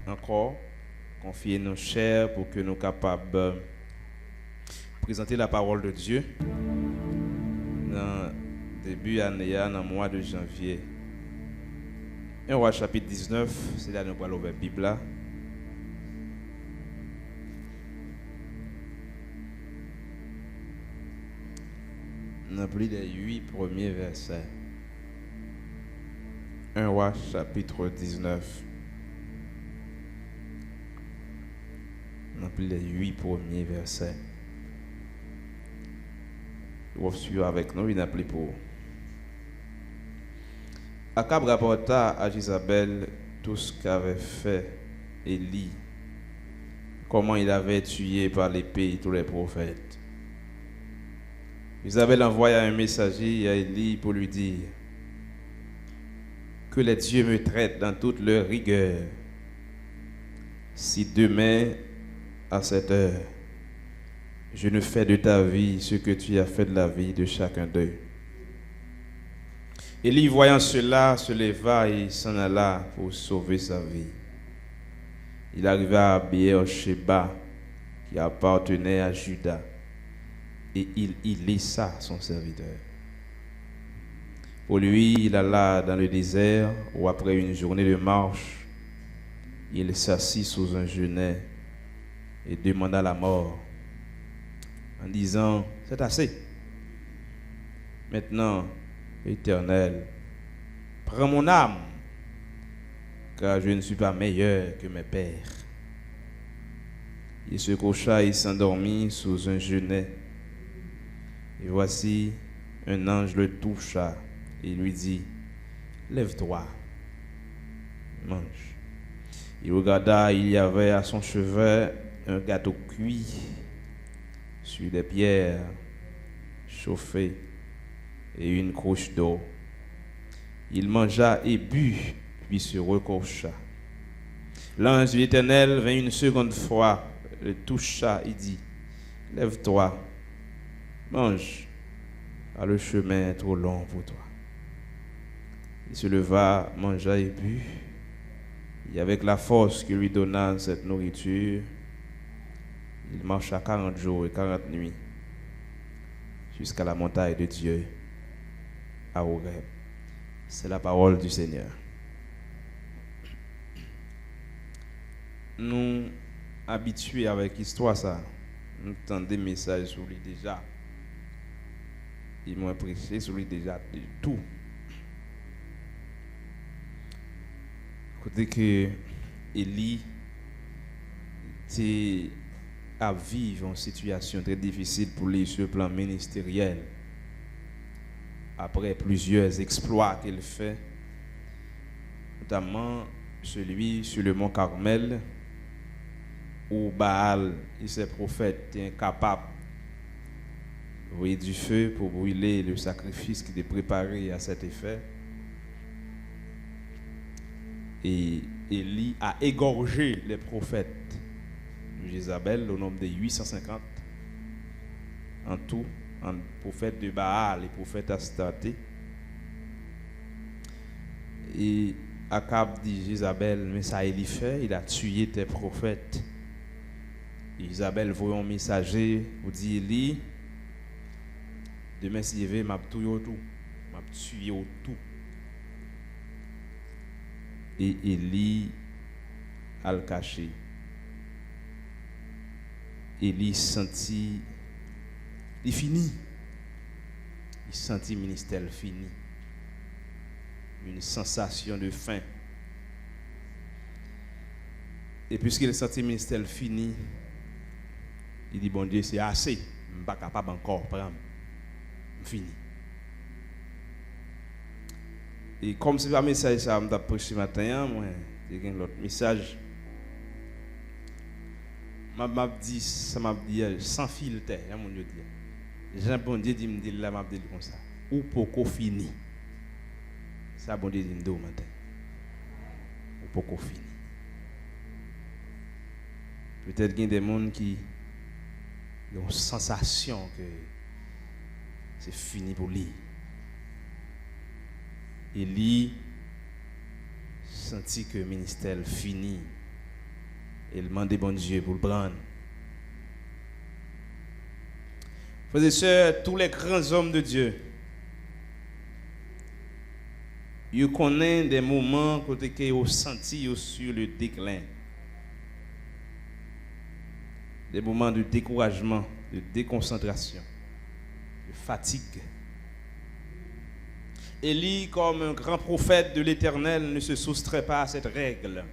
encore confie nos chers pour que nous soyons capables de présenter la parole de Dieu dans le début de l'année, dans le mois de janvier. 1 Roi chapitre 19, c'est là que nous allons ouvrir la Bible là. On a plus des 8 premiers versets. 1 Roi chapitre 19. On a plus les 8 premiers versets. Vous suivez avec nous, il n'a plus pour. Akab rapporta à Jézabel tout ce qu'avait fait Élie, comment il avait tué par l'épée tous les prophètes. Jézabel envoya un messager à Élie pour lui dire que les dieux me traitent dans toute leur rigueur. Si demain, à cette heure, je ne fais de ta vie ce que tu as fait de la vie de chacun d'eux. Élie, voyant cela, se leva et s'en alla pour sauver sa vie. Il arriva à Beer-Sheba, qui appartenait à Juda, et il y laissa son serviteur. Pour lui, il alla dans le désert, où après une journée de marche, il s'assit sous un genêt et demanda la mort, en disant, c'est assez. Maintenant, Éternel, prends mon âme, car je ne suis pas meilleur que mes pères. Il se coucha et s'endormit sous un genêt. Et voici, un ange le toucha et lui dit, lève-toi, mange. Il regarda, il y avait à son chevet un gâteau cuit sur des pierres chauffées et une couche d'eau. Il mangea et but, puis se recoucha. L'ange de l'Éternel vint une seconde fois, le toucha et dit, lève-toi, mange, car le chemin est trop long pour toi. Il se leva, mangea et but, et avec la force que lui donna cette nourriture, il marcha 40 jours et 40 nuits jusqu'à la montagne de Dieu, à Horeb. C'est la parole du Seigneur. Nous habitués avec l'histoire ça, nous entendons des messages sur lui déjà. Ils m'ont prêché sur lui déjà de tout. Côté que Élie était à vivre en situation très difficile pour lui sur le plan ministériel. Après plusieurs exploits qu'il fait, notamment celui sur le mont Carmel, où Baal et ses prophètes étaient incapables d'envoyer du feu pour brûler le sacrifice qui était préparé à cet effet. Et Élie a égorgé les prophètes de Jézabel au nombre de 850 en tout, en prophètes de Baal et prophètes Astarté. Et Akab dit Jézabel, mais ça il fait, il a tué tes prophètes. Isabelle voit un messager pour dire Élie, demain si je vais, m'a tué tout, m'a tué tout. Et Élie a le caché. Élie sentit, il fini. Il sentit le ministère fini. Une sensation de faim. Et puisqu'il sentit le ministère fini, il dit, bon Dieu, c'est assez. Je ne suis pas capable encore de prendre. Fini. Et comme c'est un message ça m'a prêché ce matin, moi, j'ai un autre message. Ça m'a dit sans filtre, mon Dieu dit. Jean bon Dieu dit me dit là m'a dit comme ça. Ou poko fini. Ça bon Dieu dit me matin. Ou poko fini. Peut-être qu'il y a des gens qui ont une sensation que c'est fini pour lui. Élie sentit que le ministère fini. Et il demandait bon Dieu pour le prendre. Frères et sœurs, tous les grands hommes de Dieu, ils connaissent des moments où ils ont senti sur le déclin. Des moments de découragement, de déconcentration, de fatigue. Élie, comme un grand prophète de l'Éternel, ne se soustrait pas à cette règle.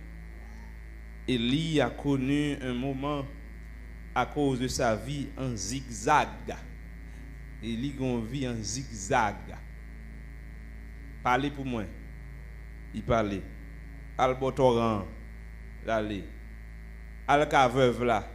Élie a connu un moment à cause de sa vie en zigzag. Élie a une vie en zigzag. Parlez pour moi. Il parlait. Albotoran, l'aller. Alcaveuve là.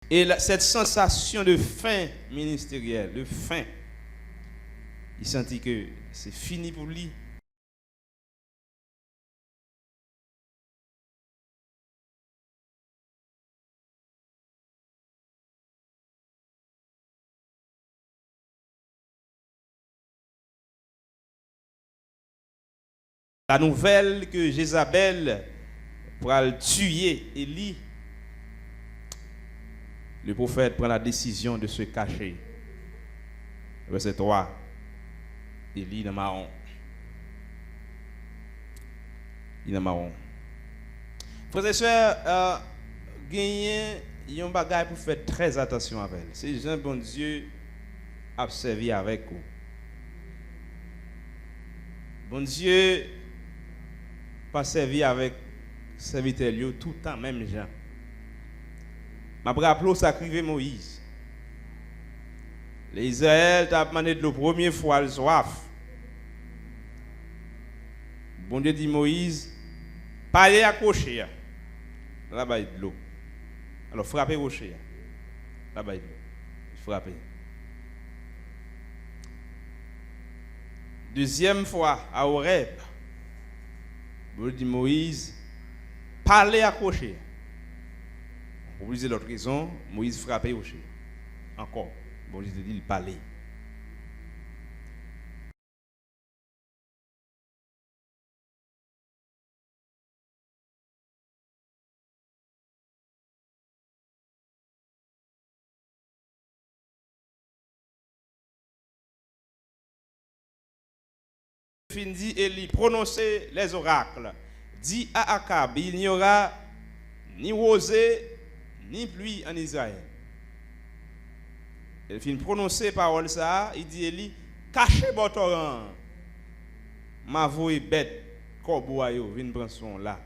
Et cette sensation de faim ministérielle, de faim, il sentit que c'est fini pour lui. La nouvelle que Jézabel pourra le tuer Élie, le prophète prend la décision de se cacher. Verset 3. Élie dans marron. Il est marron. Frères et sœurs, gagner un bagage pour faire très attention avec elle. C'est Jean bon Dieu a servi avec vous. Bon Dieu pas servi avec serviteur tout le temps même gens. Je me rappelle ça criait Moïse. Les Israël t'a demandé de la première fois le soif. Bon Dieu dit Moïse, parlez à cocher. Là-bas il y a de l'eau. Alors frappez rocher. Là-bas il y a de l'eau. Frappez. Deuxième fois à Horeb. Bon Dieu dit Moïse, parlez à cocher. Pour vous dire l'autre raison, Moïse frappait au chien. Encore. Bon, je te dis, il parlait. Fin dit Élie, prononcez les oracles. Dit à Akab, il n'y aura ni rosée ni pluie en Israël. Il fin prononcer parole ça, il dit Élie, cachez votre torrent. Ma voix bête, corbeau yo, vinn prendre son là.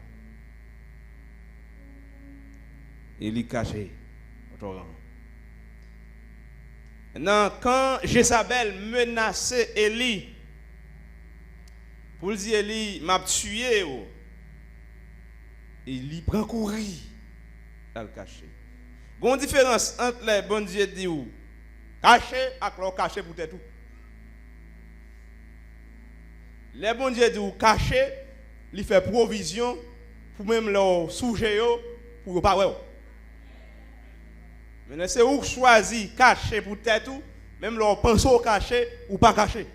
Élie caché votre torrent. Maintenant, quand Jézabel menaçait Élie, pour dire Élie, m'a tué, Élie prend courir. Elle caché. Il y a une différence entre les bon Dieu dit ou caché et caché pour tout. Les bon Dieu dit cacher, il fait provision pour même leur sujet pour pas ouais. Mais c'est où choisir cacher pour tête ou même leur penser au cacher ou pas cacher.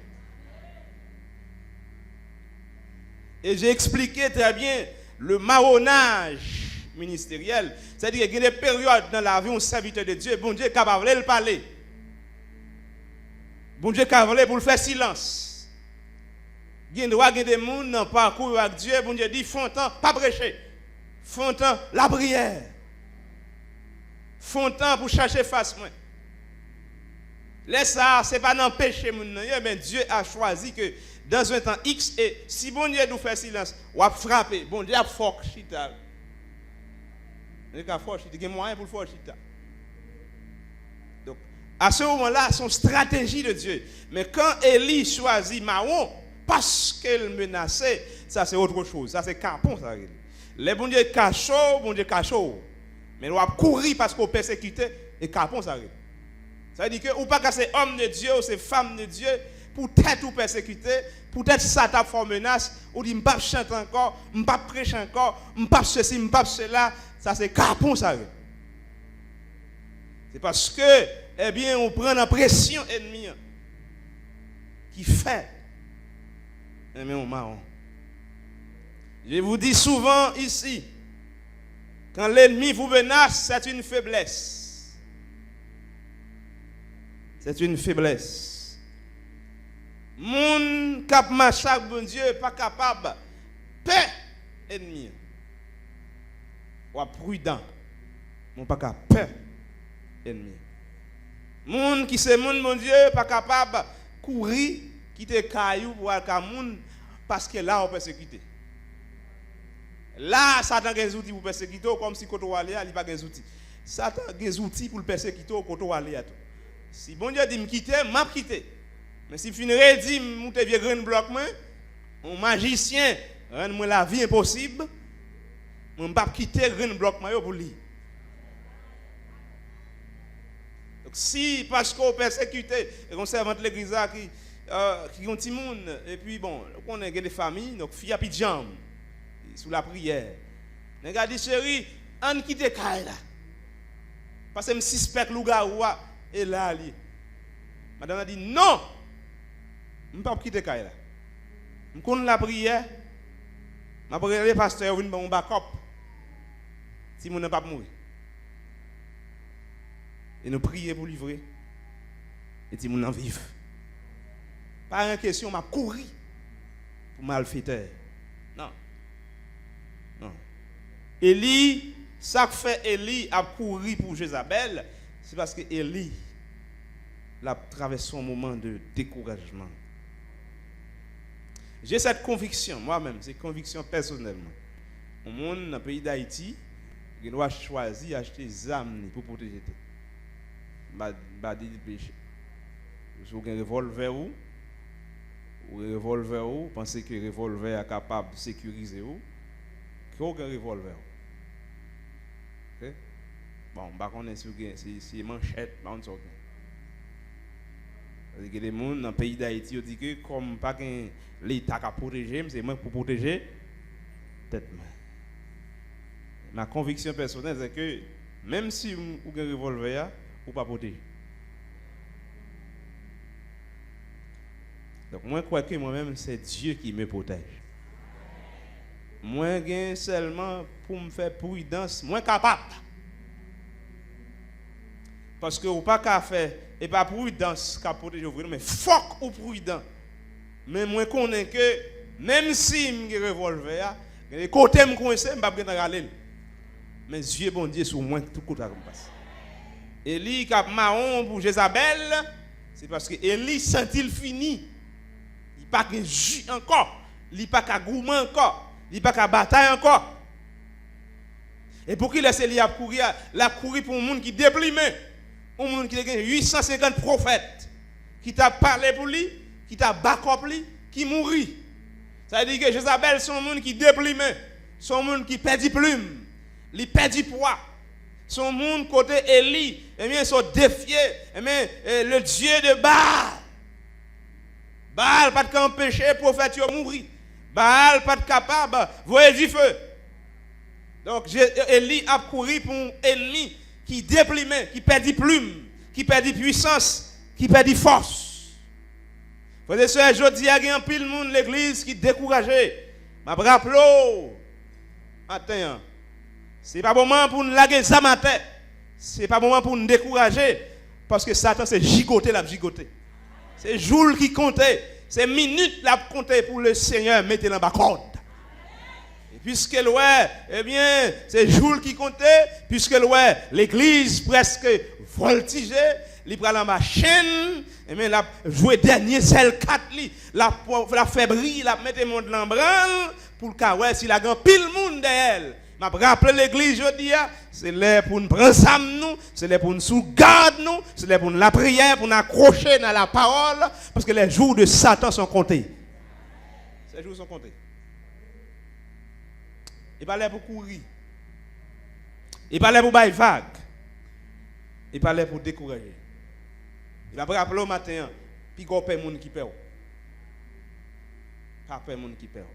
Et j'ai expliqué très bien le marronnage ministériel. C'est-à-dire qu'il y a des périodes dans la vie où on serviteur de Dieu, bon Dieu est capable de parler. Bon Dieu est capable pour le faire silence. Il y a des gens qui dans parcours avec Dieu, bon Dieu dit font temps, pas prêcher. Font temps, la prière. Font temps pour chercher face moi. Laisse ça, ce n'est pas d'empêcher mais Dieu a choisi que dans un temps X, et si bon Dieu nous fait silence, on va frapper. Bon Dieu a fort chita. Il a fort chita, il y a moyen pour le fort chita. Donc, à ce moment-là, son stratégie de Dieu. Mais quand Élie choisit Maron, parce qu'elle menaçait, ça c'est autre chose. Ça c'est capon, ça. Les bon Dieu cachot, bon Dieu cachot. Mais on va courir parce qu'on persécuté et capon, ça. Ça veut dire que ou pas que c'est homme de Dieu ou c'est femme de Dieu, peut-être ou persécuté, peut-être ça t'a fait menace, ou dit m'pas chanter encore, m'pas prêcher encore, m'pas ceci, m'pas cela, ça c'est capon ça. C'est parce que eh bien on prend la pression ennemie qui fait eh bien on marron. Je vous dis souvent ici, quand l'ennemi vous menace, c'est une faiblesse. C'est une faiblesse. Moun kap marcha bon Dieu pas capable paix ennemi. Ou prudent. Mon pas capable paix ennemi. Moun qui c'est moun bon Dieu pas capable courir quitter caillou pour aller moun parce que là on persécuté. Là Satan a des outils pour persécuter comme si koto aller il pas des outils. Satan a des outils pour persécuter koto aller. Si bon Dieu dit me quitter, m'a quitter. Mais si finirait dit monter vieux grand bloc moi, un magicien rend moi la vie impossible, moi pas quitter grand bloc moi pour lui. Donc si parce qu'on persécuté et qu'on servante l'église qui ont petit monde et puis bon, on a des familles donc fille à pijam sous la prière. Nèg dit chérie, on quitter caille là. Parce que me suspect lougaroua et là ali. Madame a dit non. Je ne peux pas quitter Kaila. Je connais la prière. Je vais le pasteur venir mon backup. Si je ne pas mourir. Et nous prions pour livrer. Et si je n'en vivre. Pas une question, je courir pour malfaiteur. Non. Non. Élie, ça fait Élie a couru pour Jézabel, c'est parce que Élie a traversé un moment de découragement. J'ai cette conviction, moi-même, c'est une conviction personnellement. Au monde, dans le pays d'Haïti, il doit choisir d'acheter des armes pour protéger. Badi péché. Vous avez un revolver ou un revolver ou pensez que le revolver est capable de sécuriser ou qu'il y a un revolver. Ok? Bon, par contre, c'est manchette, on sort. Parce que les gens dans le pays d'Haïti disent que comme pas l'État qui a protégé, c'est moi pour protéger tête. Ma conviction personnelle, c'est que même si vous avez un revolver, vous ne pouvez pas protéger. Donc, moi, je crois que moi-même, c'est Dieu qui me protège. Moi, je seulement pour me faire prudence, moi capable. Parce que vous n'avez pas qu'à faire, et pas prudence qu'à protéger vous, mais fuck ou prudent. Mais moi, je connais que même si je suis revolver, les côtés me connaissent, je ne vais pas aller. Mais Dieu bon Dieu sur moi tout côté comme passe. Élie cap marron pour Jézabel, c'est parce que Élie sent-il fini. Il pas qu'un jus encore, il pas qu'un gourmand encore, il pas qu'un bataille encore. Et pour qu'il laisse Élie à courir, la courir pour un monde qui déprimé, un monde qui a 850 prophètes qui t'a parlé pour lui, qui t'a battu pour lui, qui mourit. Ça veut dire que Jézabel c'est un monde qui déprimé, c'est un monde qui perd plume. Il perd du poids. Son monde côté Élie, eh bien, sont défiés. Eh bien, le Dieu de Baal. Baal pas de empêcher prophète de mourir. Baal pas de capable voyer du feu. Donc Élie a couru pour un ennemi qui déplimait, qui perd des plumes, qui perd des puissances, qui perd des forces. Frères et sœurs, je dis il y a un pile monde l'église qui découragé. M'a rappelé matin. C'est pas moment pour nous laguer ça matin. C'est pas moment pour nous décourager parce que Satan c'est gigoter la gigoter. C'est jour qui comptait. C'est minutes la compter pour le Seigneur mettre dans bas corde. Et puisque ouais, eh bien, c'est jour qui comptait, puisque ouais, l'église presque voltigée, il prend la machine, et bien la jouer dernier celle 4 li, la fébrile, la mettre le monde en branle pour le cas ouais, si la grand pile monde derrière. M'a rappelé l'église aujourd'hui, c'est là pour nous prendre ça nous, c'est là pour nous sous-garde nous, c'est là pour nous la prière, pour nous accrocher dans la parole, parce que les jours de Satan sont comptés. Ces jours sont comptés. Il pas là pour courir. Il pas là pour bailler vague. Il pas là pour décourager. Il va rappeler au matin, puis il y a monde qui perd. Pas peur monde qui perd.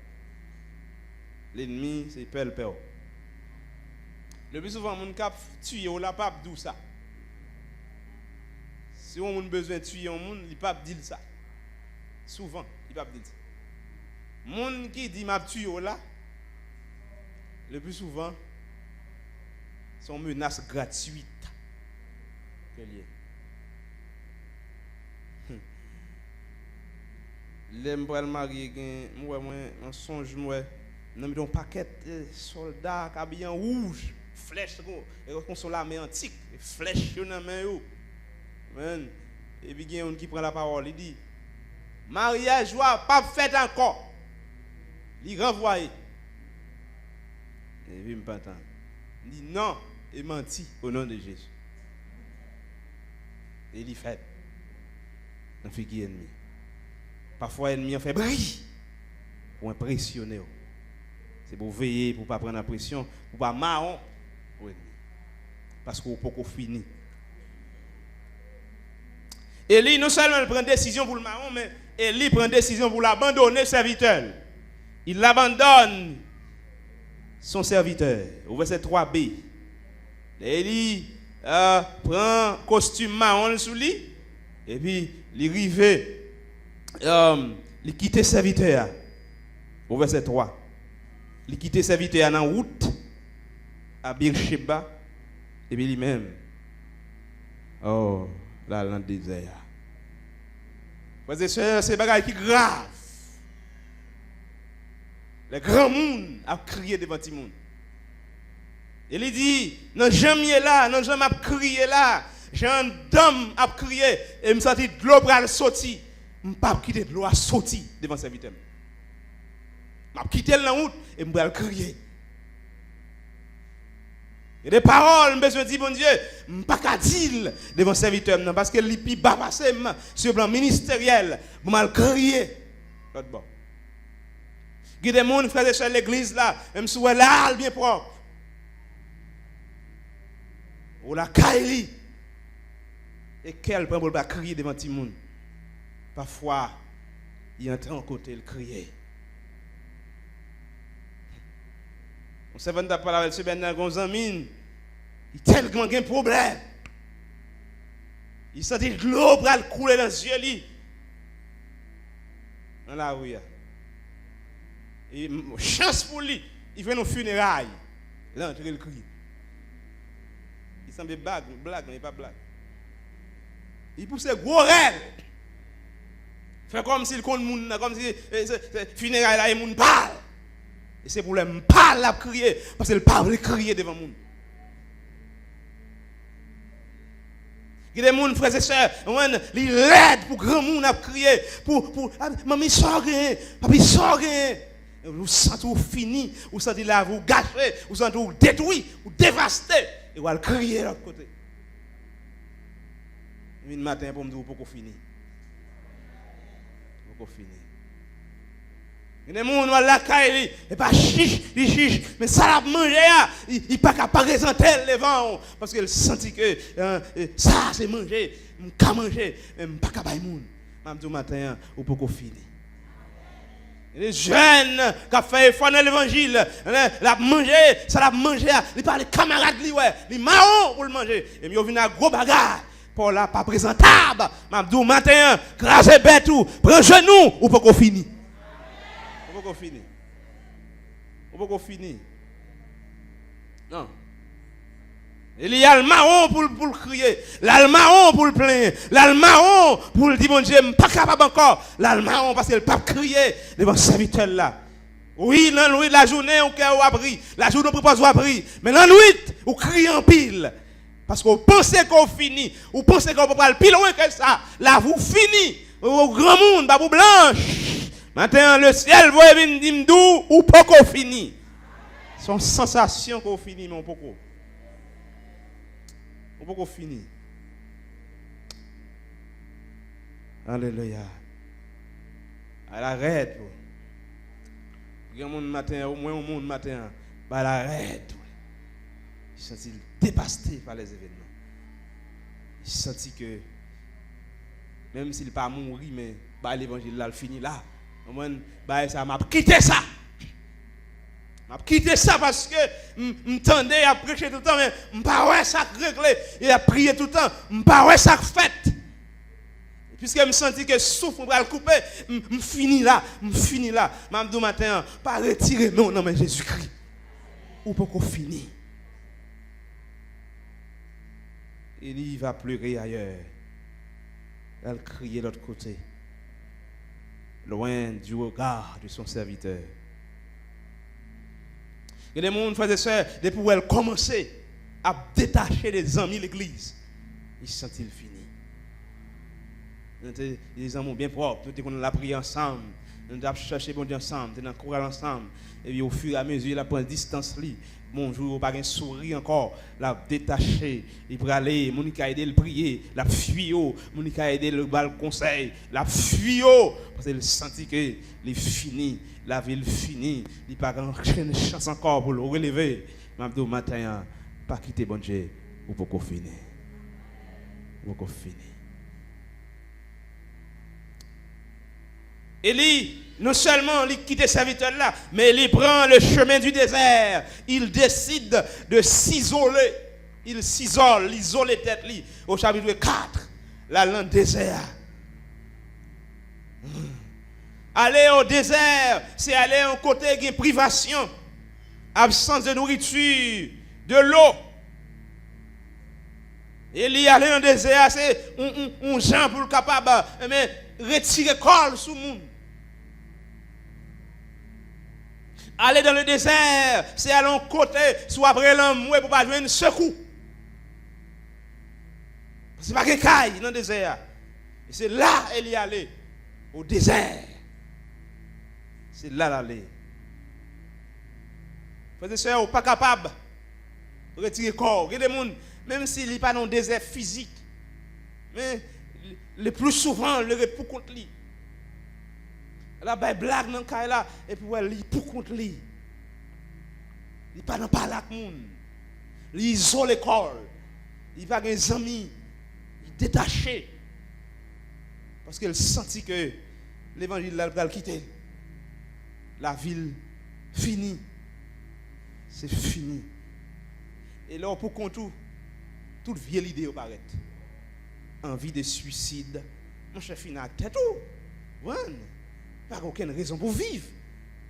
L'ennemi c'est peur. Le plus souvent, mon cap tuer ou la pape d'où ça. Si on a besoin de tuer un monde, il pas dire ça. Souvent, il pas dire ça. Monde qui dit m'a tuer ou là, le plus souvent, sont menaces gratuites. L'aime pour le marier, moi, un songe, moi, nous un paquet de soldats habillés en rouge. Flèche, et sont la main antique, flèche dans la main. Et puis il y a un qui prend la parole, il dit mariage pas fait encore. Il renvoie. Et puis il me pas attendre. Il dit non, il menti au nom de Jésus. Et il fait. Dans fait qui ennemi. Parfois ennemi en fait brille pour impressionner. C'est pour veiller, pour ne pas prendre la pression, pour ne pas marron. Oui. Parce qu'on peut finir. Élie, non seulement prend décision pour le marron, mais Élie prend décision pour l'abandonner, serviteur. Il l'abandonne, son serviteur. Au verset 3b. Élie prend costume marron sous lui, et puis il rive, il quitte serviteur. Au verset 3. Il quitte serviteur en route à Beersheba et puis lui-même là dans le désert. Frères et sœurs, c'est bagage qui grave. Les grands monde a crié devant tout le monde. Il dit non jamais là, non jamais a crié là, j'ai un dame a crié et me senti de l'eau pour sortir. Je pas quitter de l'eau à sortir devant serviteur. Je quitter la route et je vais crier. Et des paroles, je besoin de dire, bon Dieu, je ne peux pas dire devant le serviteur, parce que l'IPI va passer sur le plan ministériel, je vais crier. L'autre bord. Il y a des gens qui font sur l'église là, même si elle est bien propre. Ou la Kaili. Et qu'elle prend pour crier devant tout le monde. Parfois, il entend en côté le crier. On s'est venu à parler avec ce Bernard Gonzamine. Il a tellement de problème. Il sentit de l'eau pour couler dans les yeux. Dans la rue. Et chance pour lui, il fait nos funérailles. Là, il crie. Il semble blague, mais pas blague. Il pousse gros rêve. Fait comme si le monde, comme si funérailles là, il monde parle. Et c'est pour le parle à crier, parce que le parle crier devant le monde. Il y a des gens, frères et sœurs, ils l'aident pour grand monde à crier, pour maman sort rien, papi sort rien. Vous sentez vous fini, vous sentez là, vous gâchez, vous sentez vous détruit, vous dévastez, et vous allez crier de l'autre côté. Le matin, pour me dire, pourquoi fini? Pourquoi fini? Il y a des gens qui ont la caille, et pas chiche, mais ça l'a mangé, il n'est pas capable de présenter le vent, parce qu'il sent que ça c'est manger, je ne peux pas manger, mais je ne peux pas manger. Même du matin, ou pour qu'on finisse. Les jeunes qui ont fait effort dans l'évangile, la manger, ça l'a manger, ils parlent camarades, ils marrons pour le manger. Et ils viennent à gros bagarre. Pour la pas présentable. M'abdou matin, craser bête ou, prends genou ou pour qu'on finisse. Ou pour qu'on finisse. Ou pour qu'on finisse. Non. Il y a le marron pour le crier, là le marron pour le plaindre, là le marron pour le dire mon Dieu, je ne suis pas capable encore, là le marron parce qu'il ne peut pas crier devant ce serviteur là. Oui, dans la nuit, la journée, on a pris, la journée, on propose à pris, mais dans la nuit, on crie en pile. Parce qu'on pense qu'on finit, on pense qu'on peut pas le pile loin que ça, là vous finissez, au grand monde, babou blanche. Maintenant, le ciel, vous venir dire d'où ou pas qu'on finit. C'est une sensation qu'on finit, mais on peut pas. On peut qu'on finit. Alléluia. Elle arrête. Il y a un monde matin, au moins un monde matin, elle arrête. Il se sentit dépassé par les événements. Il se sentit que, même s'il n'est pas mourir, mais l'évangile là, il finit là. Ça m'a quitté ça. Je vais quitter ça parce que je m'entendais à prêcher tout le temps, mais je ne pas ouais ça réglé. Et à prier tout le temps, je ne pas ouais ça fait. Et puisque je me sentis que souffle, je vais le couper, je finis là, je finis là. Je me dis matin, pas retirer non, mais Jésus-Christ. Ou pour qu'on finisse. Il va pleurer ailleurs. Elle crier de l'autre côté. Loin du regard de son serviteur. Il y a des gens, frères et sœurs, depuis où elle commençait à détacher les amis de l'église, ils se sentent finis. Les amis bien propres, nous avons prié ensemble, nous avons cherché bon Dieu ensemble, nous avons couru ensemble. Et puis au fur et à mesure, il a pris distance. Bonjour, pas un sourire encore, l'a détaché, il peut aller, Monica a aidé le prier, l'a fui, Monica a aidé le bal conseil, l'a fui, parce qu'il sentit que les fini, la ville finie, il pas grand chance encore pour le relever. M'abdou matin, pas quitter bon Dieu, ou pour qu'on finisse. Ou pour qu'on finisse. Élie, non seulement il quitte ce serviteur là, mais il prend le chemin du désert. Il décide de s'isoler. Il s'isole, il isole les têtes au chapitre 4, là dans le désert. Aller au désert, c'est aller en côté de privation, absence de nourriture, de l'eau. Élie aller dans le désert, c'est un gens pour le capable de retirer col sous le monde. Aller dans le désert, c'est aller en côté, soit après l'homme, pour ne pas jouer un secours. C'est pas quelqu'un caille dans le désert. Et c'est là qu'elle y allait, au désert. C'est là l'aller. Frères et sœurs, vous n'êtes pas capable de retirer le corps. Il y a des gens, même s'il n'est pas dans le désert physique, mais le plus souvent, le repos contre lui. La blague dans le cas là, et puis elle lit pour contre lui. Il n'est pas dans parler avec le monde. Il isole l'école. Il va avec des amis. Il est détaché. Parce qu'il sentit que l'évangile va le quitter. La ville finie. C'est fini. Et là, pour qu'on toute vieille idée apparaît. Envie de suicide. Mon chef finit à tête tout. Pas aucune raison pour vivre.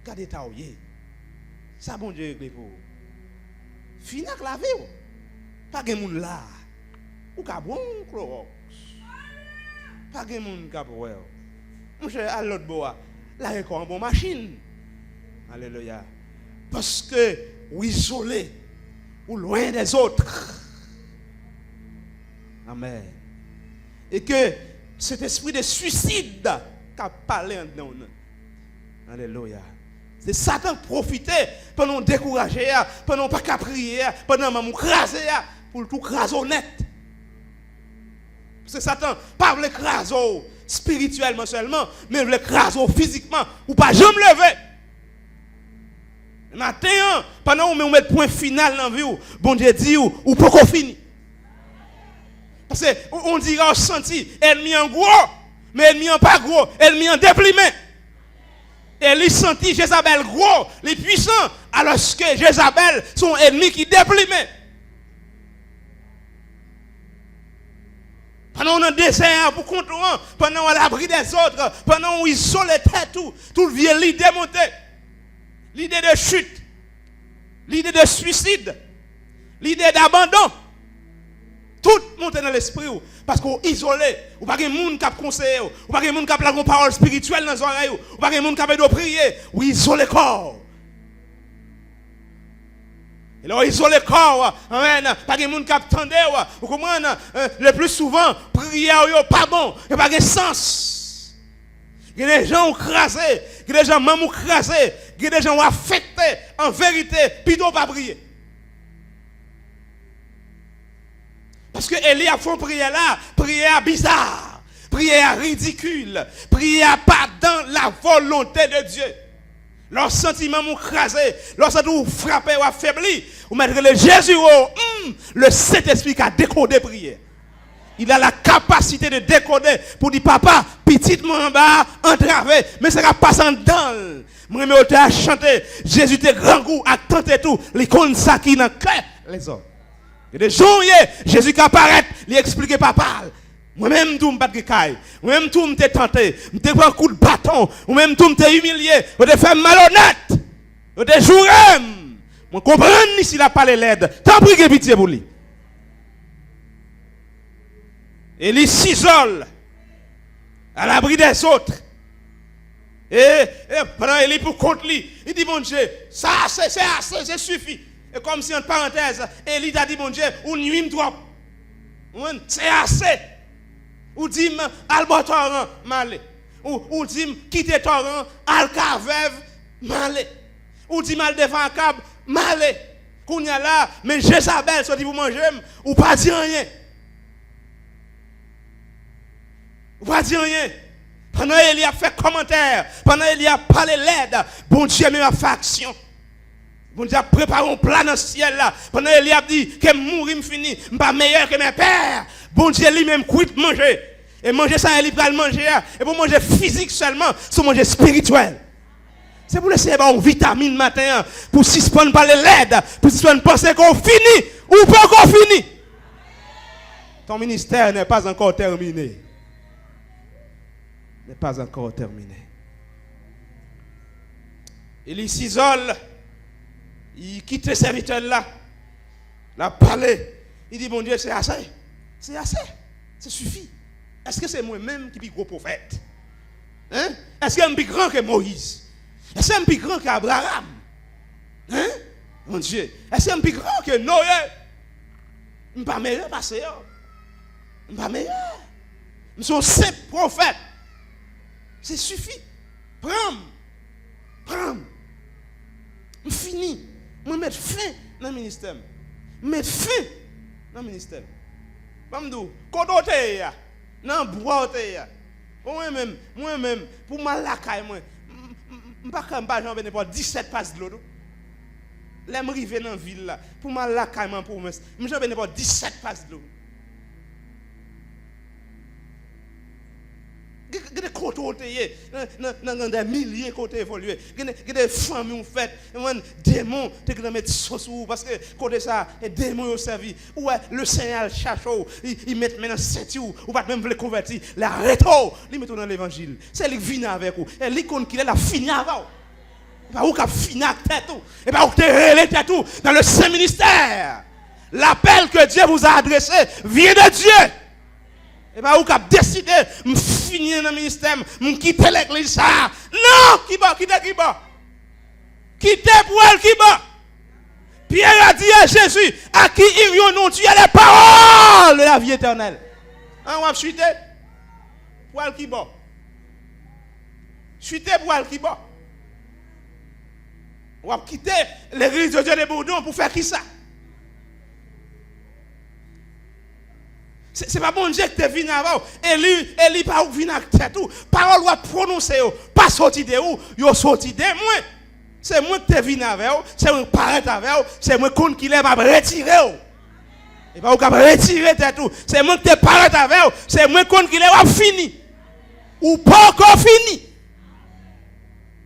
Gardez ta ouïe. Ça, bon Dieu, réglé pour. Fini avec la vie. Pas de monde là. Ou ka bon Clorox. Pas de monde qui a bon. Mon cher, à l'autre bois, là, il y a une bonne machine. Alléluia. Parce que, ou isolé, ou loin des autres. Amen. Et que cet esprit de suicide qui a parlé en nous. Alléluia. C'est Satan profiter pour nous décourager, pour nous pas prier, pour nous craser, pour tout craser net. Parce que Satan pas veut craser spirituellement seulement, mais veut craser physiquement ou pas jamais lever. Maintenant, pendant que vous mettez point final dans la vie, bon Dieu dit ou pas qu'on finit. Parce qu'on dirait au senti, ennemi en gros, Mais ennemi en pas gros, ennemi en déprimé. Et lui sentit Jézabel gros, les puissants, alors que Jézabel sont ennemis qui déprimé. Pendant on a désert pour contrôler, pendant on a l'abri des autres, pendant on isole tout le vieux l'idée montée. L'idée de chute, l'idée de suicide, l'idée d'abandon. Tout monte dans l'esprit parce qu'on est isolé, ou pas de monde qui a conseillé, ou pas de monde qui a la parole spirituelle dans les oreilles, ou pas de monde qui a de prier, ou isolé corps. Et là, isolé corps, amen, pas de monde qui a attendu, ou comment le plus souvent, prière n'est pas bon, il n'y a pas de sens. Il y a des gens crasés, il y a des gens même crasés, il y a des gens affectés, en vérité, plutôt pas prier. Parce que Élie a fait une prière là, prière bizarre, prière ridicule, prière pas dans la volonté de Dieu. Leurs sentiments m'ont crasé, leurs sentiments frappé ou affaibli, ou mettre le Jésus, le Saint-Esprit qui a décodé prière. Il a la capacité de décoder pour dire papa, petitement en bas, entravé, mais ça va passer en dedans. Moi, je à chanter, Jésus te grand goût, à tenter tout, les cônes ça qui dans cœur, les hommes. Il y a des jours, Jésus qui apparaît, il explique papa. Moi-même, tout me bat de caille. Moi-même, tout me tenté. Je me prends un coup de bâton. Moi-même, tout me humilié. Je te fait malhonnête. Je te joué. Je comprends si la parole l'aide. Tant pis que pitié pour lui. Et il s'isole à l'abri des autres. Et pendant il est pour contre lui, il dit mon Dieu, ça c'est assez, ça suffit. Et comme si en parenthèse, Élie a dit mon Dieu, ou nuit trop. C'est assez. Ou dit albo torrent malé. Ou dit quitter torrent al cavev malé. Ou dit mal devant cab malé. Kounya là, mais Jézabel soit dit pour manger ou pas dire rien. Ou pas dire rien. Pendant Élie a fait commentaire, pendant Élie a parlé l'aide, bon Dieu même a fait action. Bon Dieu a préparé un plan dans le ciel là. Pendant Élie a dit que mourir me fini, pas meilleur que mes pères. Bon Dieu lui-même quitte manger. Et manger ça, Élie va le manger. Et pour manger physique seulement, c'est manger spirituel. C'est pour laisser une vitamine matin, pour suspendre par les LED, pour suspendre penser qu'on finit ou pas qu'on finit. Ton ministère n'est pas encore terminé. N'est pas encore terminé. Il s'isole. Il quitte le serviteur là. La parler. Il dit, mon Dieu, c'est assez. C'est assez. Ça suffit. Est-ce que c'est moi-même qui suis gros prophète? Hein? Est-ce que je suis plus grand que Moïse? Est-ce que je suis plus grand qu'Abraham? Hein? Mon Dieu. Est-ce que je suis plus grand que Noé? Je ne suis pas meilleur pasteur. Je ne suis pas meilleur. Je suis un simple prophète. C'est suffit. Prends. Je finis. Je mettre fin dans le ministère. Je mettre fin dans le ministère. Bamdou, kodote ya, nan boite ya. Moi-même, pour ma lakaille moi, m'pas j'en venir pour 17 passes de l'eau. Là m'river dans ville là, pour ma lakaille moi pour j'en venir pour 17 passes de l'eau. Il y a des côtés, des milliers de côtés évolués. Il y a des familles faites, des démons qui mettent sauce parce que côté ça, les démons ont servi. Ouais, le Seigneur cherche, ils mettent maintenant ceinture, ou pas même les convertir. La rétro, ils mettent dans l'évangile. C'est lui qui vient avec vous. Et lui qui est la fini avant. Et pas où qui a fini avec tête. Et pas où qui est tête dans le Saint ministère. L'appel que Dieu vous a adressé vient de Dieu. Et bien, vous avez décidé de finir dans le ministère, de quitter l'église. Non, quittez pour elle qui bat. Pierre a dit à Jésus, à qui irions-nous? Tu as les paroles de la vie éternelle. On va chuter pour elle qui bat. Chuter pour elle qui bat. On va quitter l'église de Dieu de Bourdon pour faire qui ça? C'est pas bon Dieu que tu viens avant. Élie pas ou vient avec tête tout. Parole doit prononcer pas sorti de où, yo sorti de moi. C'est moi que tu viens avec, c'est moi paraître avec, c'est moi qu'on qui lève à retirer. Et pas ou cap retirer tête tout. C'est moi que tu paraître avec, c'est moi qu'on qui lève à fini. ou pas encore fini.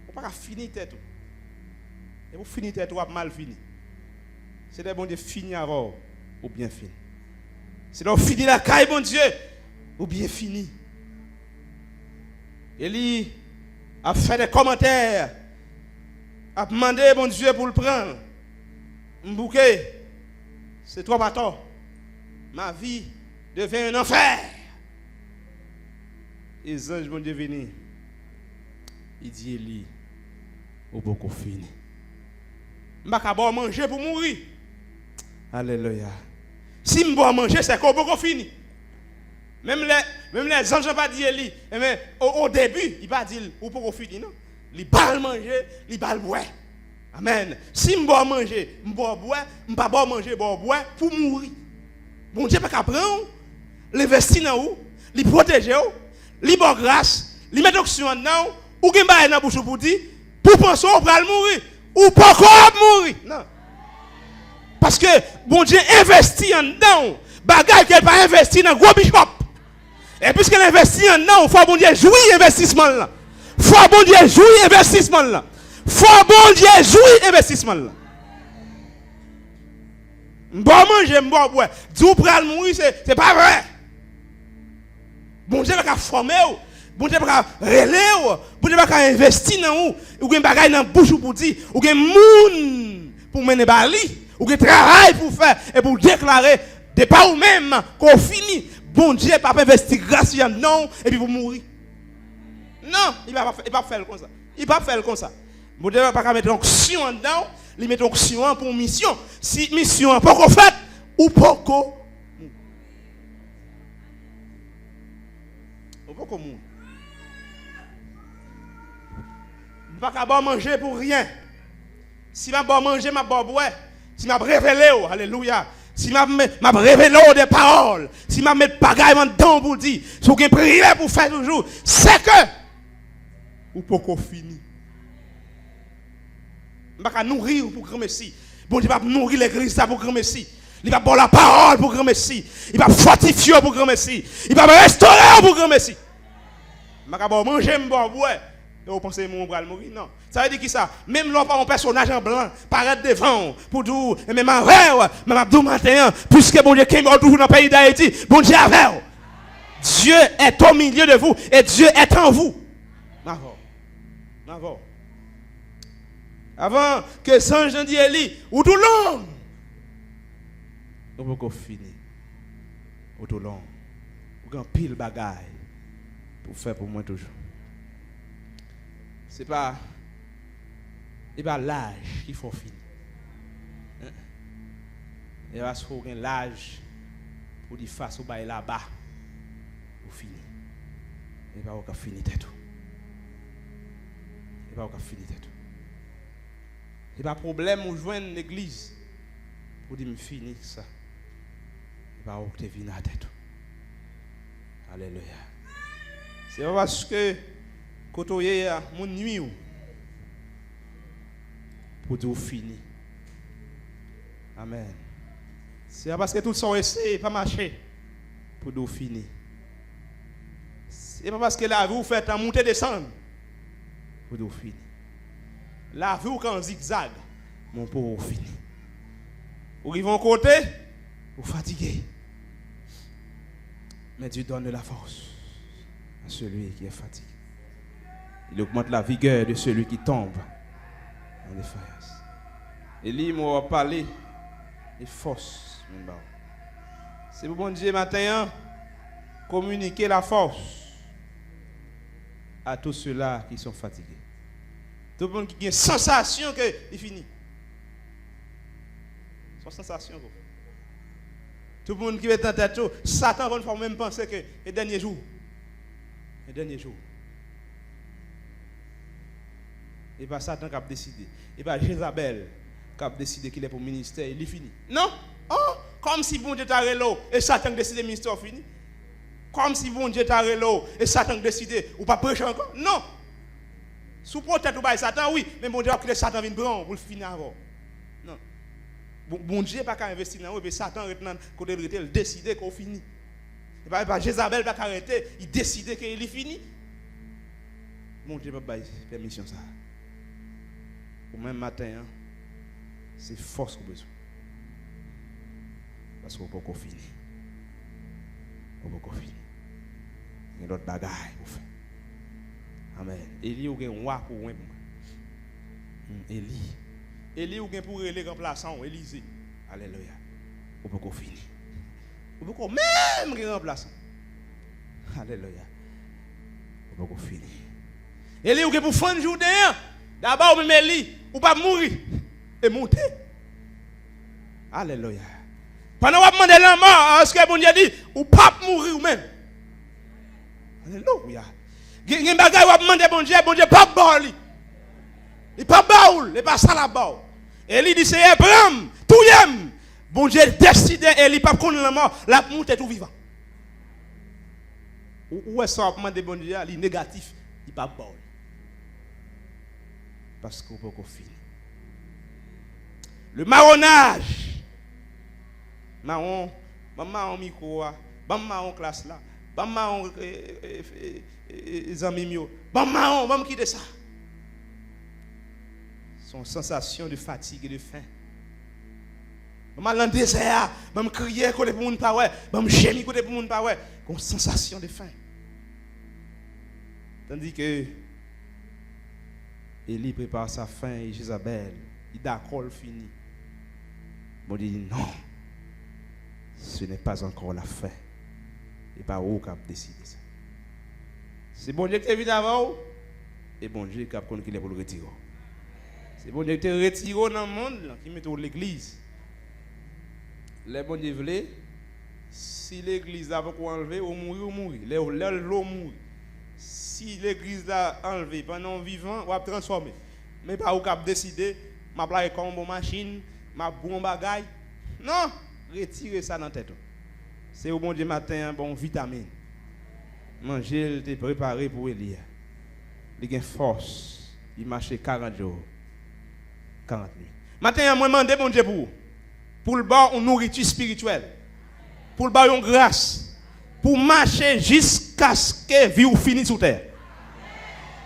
Ou pas fini tête. Et vous finissez tête ou mal fini. C'est des bon Dieu fini avant ou bien fini. C'est donc fini la caille bon Dieu ou bien fini. Élie a fait des commentaires, a demandé bon Dieu pour le prendre. M'bouquet, c'est trop bâton. Ma vie devient un enfer. Et les anges vont devenir. Il dit Élie, au beaucoup fini. Je ne vais pas manger pour mourir. Alléluia. Si je vais manger, c'est qu'au beaucoup fini. Même les anges n'ont pas dit Élie. Mais au début, il va dire au beaucoup fini. Non? Il va manger, il va boire. Amen. Si je vais manger, je vais boire, je ne vais pas manger, je vais boire pour mourir. Bon Dieu, pas qu'à prendre, l'investir dans vous, les protéger, les bonnes grâce, les mettre en dedans, ou qu'il y ait dans bouche pour dire, pour penser qu'on va mourir, ou pas qu'on mourir. Non. Parce que bon Dieu investit en dedans, bagaille qu'elle pas investir dans gros bishop. Et puisqu'elle investit en dedans, il faut bon Dieu jouir investissement là. Faut bon Dieu jouir investissement là. Faut bon Dieu jouir investissement là. Bon manger, bon boire. D'où pral mourir, c'est pas vrai. Bon Dieu va former ou, bon Dieu va relayer ou, bon Dieu va investir dans ou, ou gen bagay dans bouche pour dire, ou gen moun pour mener bali, ou gen travail pour faire et pour déclarer de pas ou même qu'on finit. Bon Dieu pas investir grâce non et puis pour mourir. Non, il va pas faire comme ça. Il va pas faire comme ça. Bon Dieu va pas mettre onction dedans. Il met onction pour mission. Si mission pas qu'on fait ou pas qu'on ou pas qu'on mourir. Pas qu'à manger pour rien. Si m'a bon manger, m'a bon boire. Si m'a révélé, alléluia. Si m'a révélé des paroles, si m'a mis bagaille dedans pour dire, si vous avez prié pour faire toujours, c'est que ou pas qu'on finit. Il va nourrir pour grand Messie. Bon Dieu va nourrir l'église pour grand Messie. Il va boire la parole pour grand Messie. Il va fortifier pour grand Messie. Il va restaurer pour grand Messie. Il va manger, boire. Et vous pensez que mon bras mourir? Non. Ça veut dire qui ça? Même l'on pas un personnage en blanc, paraître devant, pour dire, mais ma rêve, mais ma matin, puisque bon Dieu qui est toujours dans le pays d'Haïti, bon Dieu avec. Dieu est au milieu de vous et Dieu est en vous. Bravo. Avant que Saint Jean dit Élie, ou tout long. On peut finir. Ou tout long. Ou un pile bagaille pour faire pour moi toujours. C'est pas l'âge qu'il faut finir. Il va se faire l'âge pour dire face au bail là-bas pour finir. Il va pas finir tout. Il va pas finir tout. Il n'y a pas de problème où joindre l'église pour dire me finir ça. Il va pas venir à tête. Alléluia. C'est pas parce que quand on est à mon nuit pour dire fini. Amen. C'est pas parce que tout son essai pas marché pour dire fini. C'est pas parce que la vie vous fait en monter descendre pour dire fini. La vie quand zigzag, mon pauvre fini. Ou ils vont côté, ou fatigué. Mais Dieu donne de la force à celui qui est fatigué. Il augmente la vigueur de celui qui tombe en défaillance. Élie m'a parlé de force. C'est pour bon Dieu matin communiquer la force à tous ceux-là qui sont fatigués. Tout le monde qui a une sensation que il finit. Son sensation. Tout le monde qui est en tête, Satan va même penser que le dernier jour. Le dernier jour. Et pas Satan qui a décidé. Et pas Jézabel qui a décidé qu'il est pour le ministère. Il est fini. Non? Oh, comme si bon Dieu t'a relou et Satan a décidé le ministère fini. Comme si bon Dieu t'a relou et Satan a décidé ou pas prêcher encore. Non. Sous peut-être ou Satan, oui, mais bon Dieu a que Satan vienne prendre pour le finir avant. Non. Bon Dieu n'a pas qu'à investir dans eux, mais Satan côté il décide qu'on finit. Et pas Jézabel n'a pas arrêter, il décide qu'il est fini. Mon Dieu, pas permission ça. Au même matin, hein, c'est force qu'on a besoin. Parce qu'on peut pas finir. On peut pas finir. Il y a d'autres bagailles pour faire. Amen. Élie ou gen roi pour moi. Élie ou gen pour les remplaçants Élisée. Alléluia. On peut pas finir. On peut pas même gen remplaçant. Alléluia. On peut pas finir. Élie ou gen pour fin journée. D'abord même Élie ou pas mourir et monter. Alléluia. Pendant qu'on demande la mort, est-ce que bon Dieu dit ou pas mourir ou même. Alléluia. Il y a un bagage où demande bon Dieu pas boli. Il pas baoul, il pas ça là-bas. Élie dit c'est Abraham, tout yem. Bon Dieu décide Élie pas connaître la mort, la monter tout vivant. Où est-ce qu'on demande bon Dieu, il négatif, il pas baoul. Parce qu'on peut qu'on finir. Le marronnage. Marron, maman micro, maman classe là, maman amis mio, maman qui de ça. Son sensation de fatigue et de faim. Maman dans désert, maman crier côté pour moun pas ouais, maman gémir côté pour moun pas ouais, une sensation de faim. Tandis que Élie prépare sa faim et Jézabel, il d'accord fini. Bon dit non. Ce n'est pas encore la fin. Et pas où cap décider ça. C'est bon Dieu qui t'invite avant et bon Dieu qui a connu qu'il est pour le retirer. C'est bon Dieu qui te retire dans le monde qui met l'église. Les bon Dieu veulent si l'église a beaucoup enlevé ou mourir. L'eau mourir. Si l'église a enlevé pendant vivant, on va transformer. Mais pas où cap décider, m'a plaqué comme une machine, m'a bon bagaille. Non. Retirez ça dans la tête. C'est au bon Dieu matin un bon vitamine. Manger, il est préparé pour Élie. Il a force. Il marche 40 jours. 40 nuits. Matin, moi, je demande bon Dieu pour le bar une nourriture spirituelle. Pour le bar une grâce. Pour marcher jusqu'à ce que vie ou finisse sous terre.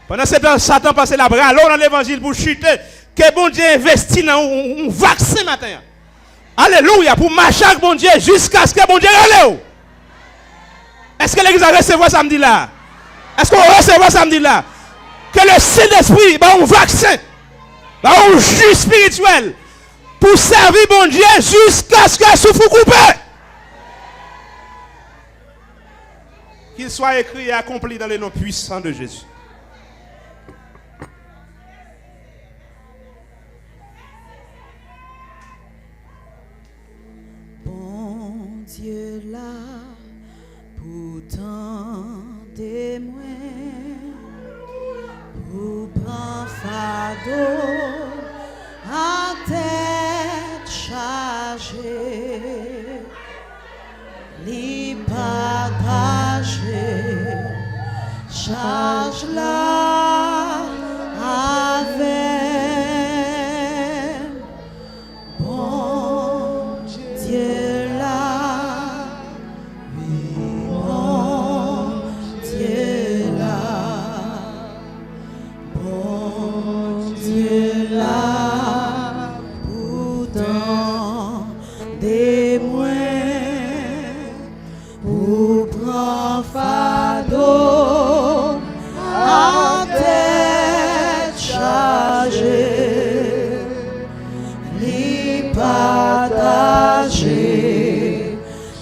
Pendant ce temps, Satan passe la bras dans l'évangile pour chuter. Que bon Dieu investit dans un vaccin matin. Alléluia, pour marcher avec mon Dieu jusqu'à ce que mon Dieu relève. Est-ce que l'église a recevoir samedi là? Est-ce qu'on va recevoir samedi là? Que le Saint-Esprit va un vaccin, va un jus spirituel pour servir mon Dieu jusqu'à ce que souffle coupé. Qu'il soit écrit et accompli dans le nom puissant de Jésus. Dieu là, pourtant des moins, pour prendre fardeau à tête chargée, les partager, charge là avec.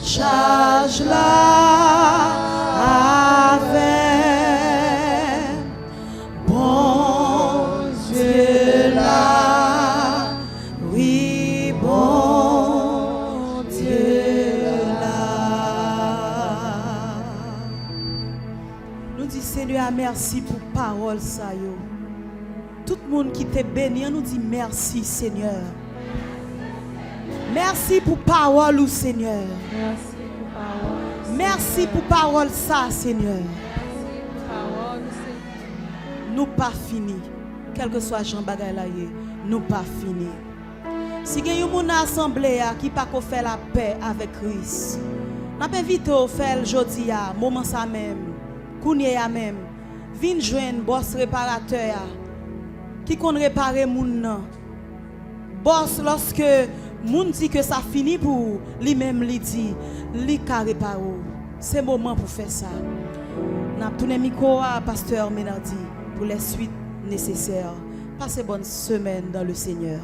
Charge là avec bon Dieu là, oui bon Dieu là. Nous disons Seigneur merci pour parole ça yo. Tout le monde qui t'est béni, nous dit merci Seigneur. Merci pour parole ou Seigneur. Merci pour parole. Merci pour parole ça Seigneur. Merci pour parole Seigneur. Nous pas fini. Quel que soit Jean bagay la yé, nous pas fini. Si il y a une assemblée qui pas qu'on fait la paix avec Christ, n'a pas invité au faire jodi a moment ça même, kounye ya même. vin joindre boss réparateur qui kon réparer moun nan. Boss lorsque moun dit que ça fini pour lui-même li dit li ka réparer. C'est moment pour faire ça. N'a tourné micro à pasteur Menardi pour les suites nécessaires. Passez bonne semaine dans le Seigneur.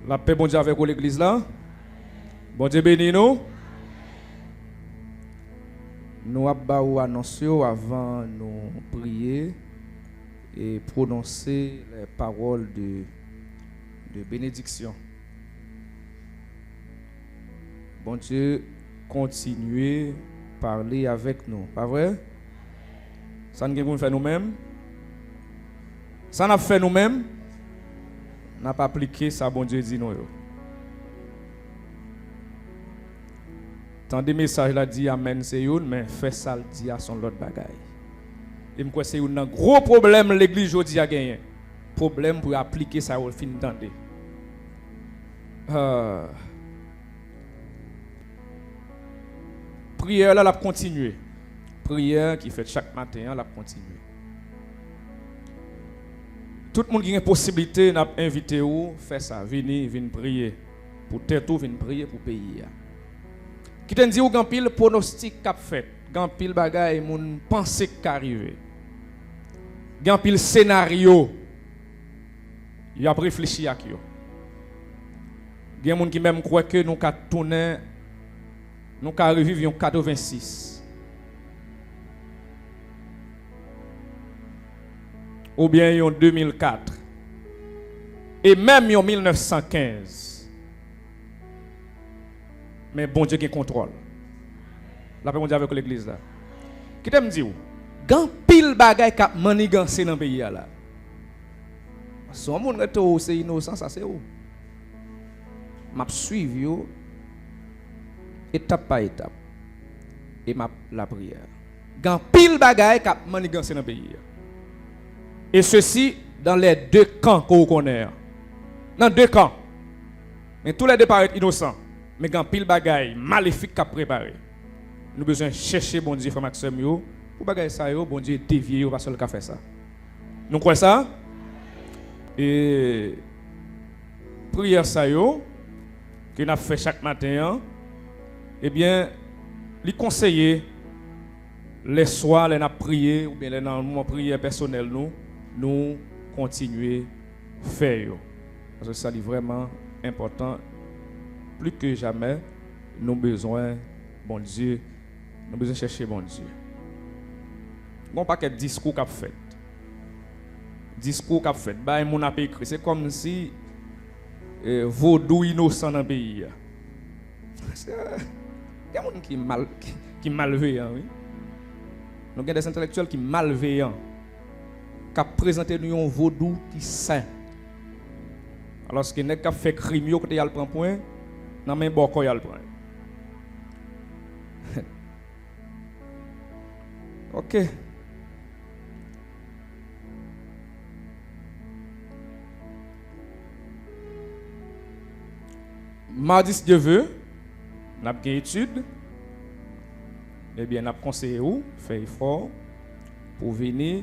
La paix, bon Dieu, avec vous, l'église là. Bon Dieu, bénis nous. Nous avons annoncé avant nous prier et prononcer les paroles de bénédiction. Bon Dieu, continuez à parler avec nous. Pas vrai? Ça nous fait nous-mêmes. Ça n'a fait nous-mêmes. N'a pas appliqué ça, bon Dieu dit nous. Tant des messages là dit amen c'est une, mais fait ça le dit à son l'autre bagaille. Et me crois c'est un gros problème l'église aujourd'hui a gagné. Problème pour appliquer ça au fin d'entendre. Prière là la continuer. Prière qui fait chaque matin la continuer. Tout le monde qui a une possibilité n'a invité ou faire ça, venir prier pour tête ou venir prier pour pays. Qui te dit ou grand pile pronostic qu'a fait, grand pile bagaille moun penser qu'arriver. Grand pile scénario. Il a réfléchi à qui yo. Gen moun qui même croit que nous ka tourner nous ka revivre en 86. Ou bien en 2004 et même en 1915. Mais bon Dieu qui contrôle. La paix mon Dieu avec l'église là. Qui t'aime dire grand pile bagay k'ap manigancé dans pays là. Son monde reto c'est innocent ça c'est où. M'a suivre yo étape par étape et m'a la prière. Grand pile bagay k'ap manigancé dans pays. Et ceci dans les deux camps qu'on connaît. Dans deux camps. Mais tous les deux paraissent innocents. Mais quand pile bagaille maléfique qu'a préparé. Nous besoin chercher bon Dieu frère Maxime yo pour bagaille ça yo bon Dieu dévier yo pas seul qu'a fait ça. Nous croyons ça? Et prière ça yo que n'a fait chaque matin eh bien les conseiller les soirs les n'a prié ou bien les dans moment prière personnel nous continuer faire parce que ça est vraiment important. Plus que jamais nous avons besoin bon Dieu, nous avons besoin de chercher bon Dieu. Bon paquet de discours qu'a fait. Discours qu'a fait, bah mon a écrit, c'est comme si vaudou innocent dans le pays. Il y a des gens qui malveillants, oui. Nous avons des intellectuels qui malveillants qui présentent nous un vaudou qui saint. Alors ce qui n'est qu'à fait crime yo côté y a le point dans même boko y a le point. OK. Mardi si Dieu veut, n'a pas étude. Eh bien n'a conseillé ou faire effort pour venir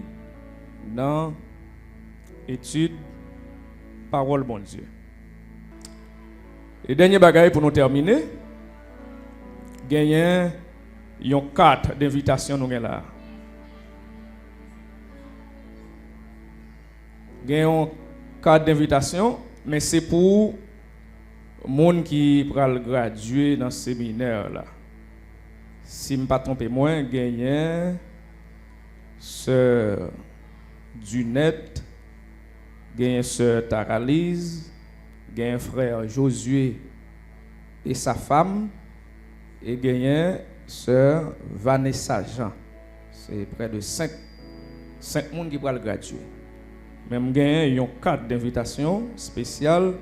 dans étude parole bon Dieu. Et dernier bagaille pour nous terminer, gagner une carte d'invitation nous là. Gagner une carte d'invitation, mais c'est pour monde qui pral graduer dans ce séminaire là. Si je ne me pas tromper moi, gagner sœur Dunette, gagne sœur Taralise, gagne frère Josué et sa femme, et gagne sœur Vanessa Jean. C'est près de 5 personnes qui vont le graduer. Même gagne une carte d'invitation spéciale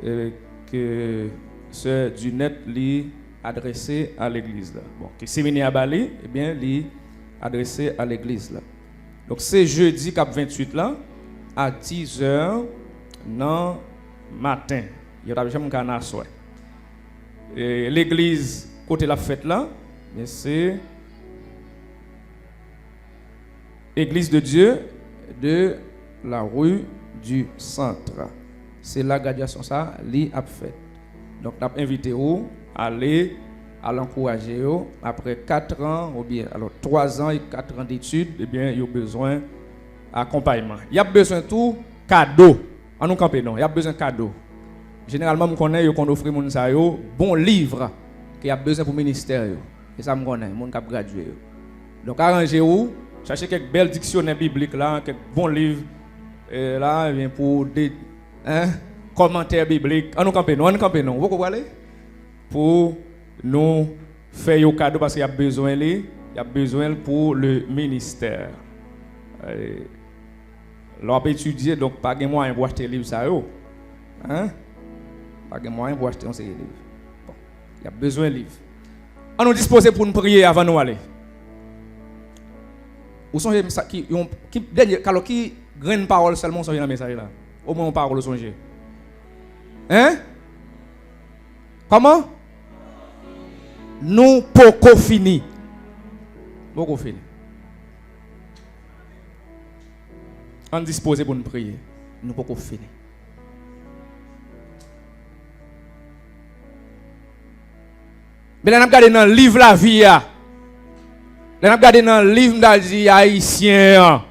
que sœur Dunette lui adressée à l'église là. Bon, qui séminaire à Bali, eh bien lui adressé à l'église là. Donc c'est jeudi cap 28 là à 10h non matin. Il y a jamais qu'un assoir. L'église côté la fête là, mais c'est Église de Dieu de la rue du Centre. C'est la graduation ça, li a fait. Donc nous avons invité vous à aller à l'encourager après 4 ans ou bien alors 3 ans et 4 ans d'études, eh bien il y a besoin d'accompagnement. Il y a besoin de tout cadeau. En nous camper non, il y a besoin de cadeau. Généralement on connaît qu'on offre mon ça yo bon livre qui a besoin pour ministère yo. Et ça me connaît, mon cap gradué. Donc arrangez-vous, cherchez quelques belles dictionnaires bibliques là, quelques bons livres là bien pour des commentaires bibliques. En nous camper non, vous comprenez? Pour nous faire un cadeau parce qu'il y a besoin pour le ministère. L'on peut étudier donc pas de moyen pour acheter livre ça yo. Pas de moyen pour acheter un livre. Bon, il y a besoin de livre. On nous disposer pour nous prier avant de nous aller. Où sont les qui graine parole seulement sont dans le message là. Au moins on parle au songer. Comment? Nous poco fini. Poco fini. On disposé pour nous prier. Nous poco fini. Mais là, nous regardons dans le livre La Vie. Là, nous regardons dans le livre d'Aldi haïtien.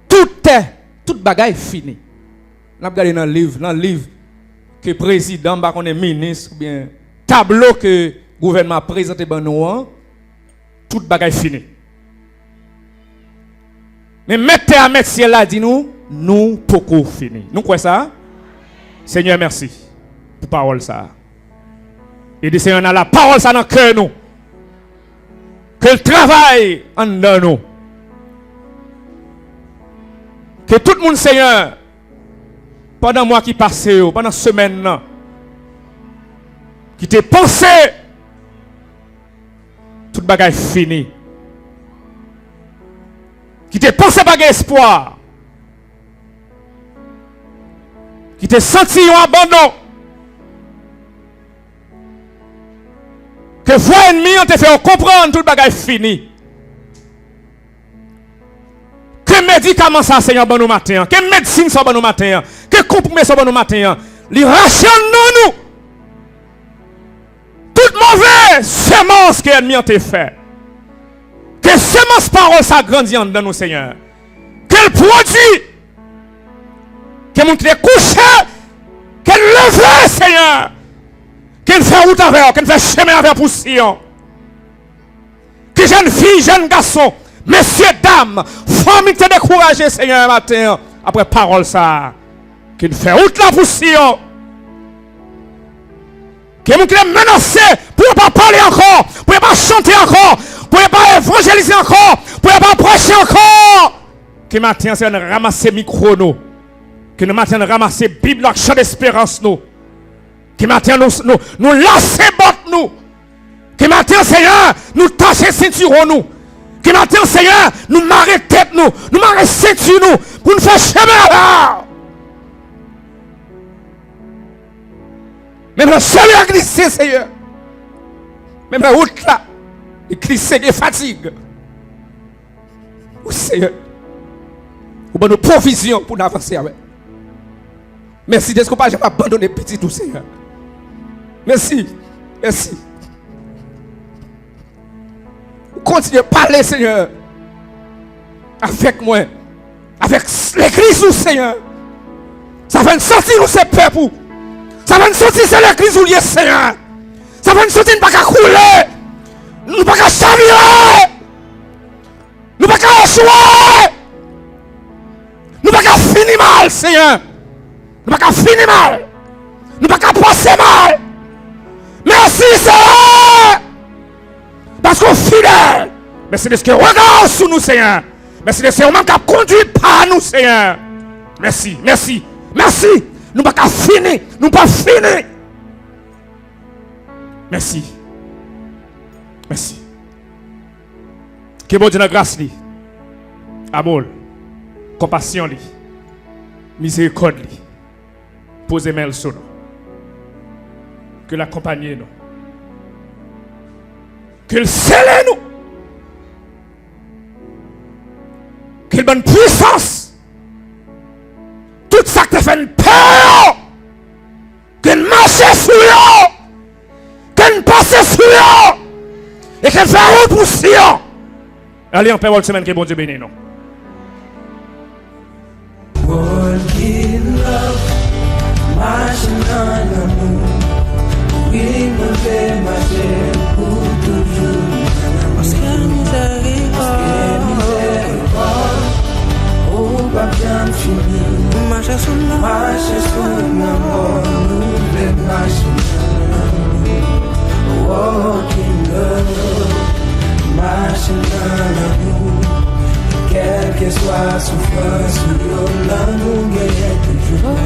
Tout bagaille est fini. Nous regardons dans le livre que le président, qu'on est ministre, ou bien tableau que le gouvernement a présenté dans nous, tout bagaille est fini. Mais mettez à mettre ciel là, dit nous poco fini. Nous quoi ça? Seigneur, merci pour parole ça. Et dit Seigneur, on a la parole ça dans le cœur nous. Que le travail en dedans nous. Que tout le monde, Seigneur, pendant le mois qui passe, pendant la semaine, qui t'est pensé, tout le bagage fini. Qui t'est pensé pas espoir. Qui t'est senti en abandon. Que voix ennemi on te fait comprendre tout le bagage fini. Que médicaments ça Seigneur bon nous matin, que médecine ça bon nous matin, que comprimé ça bon nous matin, li rationne nous. Toute mauvaise semence que l'ennemi on te fait. Que semence parole ça grandit en nous Seigneur. Que le produit que mon qui est couché, qu'elle lève Seigneur. Qu'elle fait route avec, qu'elle fait chemin avec pour Sion. Que jeune fille, jeune garçon, messieurs, dames, famille te décourager, Seigneur, matin, après parole ça. Qu'elle fait route là pour Sion. Que mon qui est menacé, pour ne pas parler encore, pour ne pas chanter encore, pour ne pas évangéliser encore, pour ne pas prêcher encore. Que matin, c'est ramasser micro nous. Que nous matin, ramasser Bible, chant d'espérance nous. Qui matin nous lasser botte nous. Qui matin Seigneur nous tacher ceinture nous. Qui matin Seigneur nous marrer tête nous marrer ceinture nous pour nous faire chemin là. Même le chemin a glissé Seigneur. Même la route là il glisse et fatigue. Oh Seigneur. Ou bonne provision pour nous avancer avec. Merci de ce qu'on n'a pas abandonné petit tout Seigneur. Merci. Merci. Continuez à parler, Seigneur. Avec moi. Avec l'église, Seigneur. Ça va nous sortir, nous, c'est peuple. Ça va nous sortir, c'est l'église, nous, Seigneur. Ça va nous sortir, nous ne pas couler. Nous ne pas chavirer. Nous ne pas échouer. Nous ne pas finir mal, Seigneur. Nous ne pas finir mal. Nous ne pas passer mal. Merci Seigneur. Parce qu'on est fidèle. Merci de ce que regarde sur nous Seigneur. Merci de ce que vous conduit par nous Seigneur. Merci, merci, merci. Nous ne pas finir. Nous pas finir. Merci. Merci. Que bon Dieu la grâce li. Amour. Compassion li. Miséricorde li. Posez main sur nous. Que l'accompagne nous. Que le scelle nous. Que le bonne puissance. Tout ça qui fait une peur. Que le marche sur eux. Que le passe sur eux. Et que le fait repousser. Allez en paix, bonne semaine, que bon Dieu bénisse nous. Walking love, marching on the moon. Oui, me fait marcher pour toujours. Parce que miséricorde, oh, pas bien fini. Marcher sur l'amour, nous voulons marcher. Walking love, marching on the moon. Quelle que soit la souffrance, nous gagnons toujours.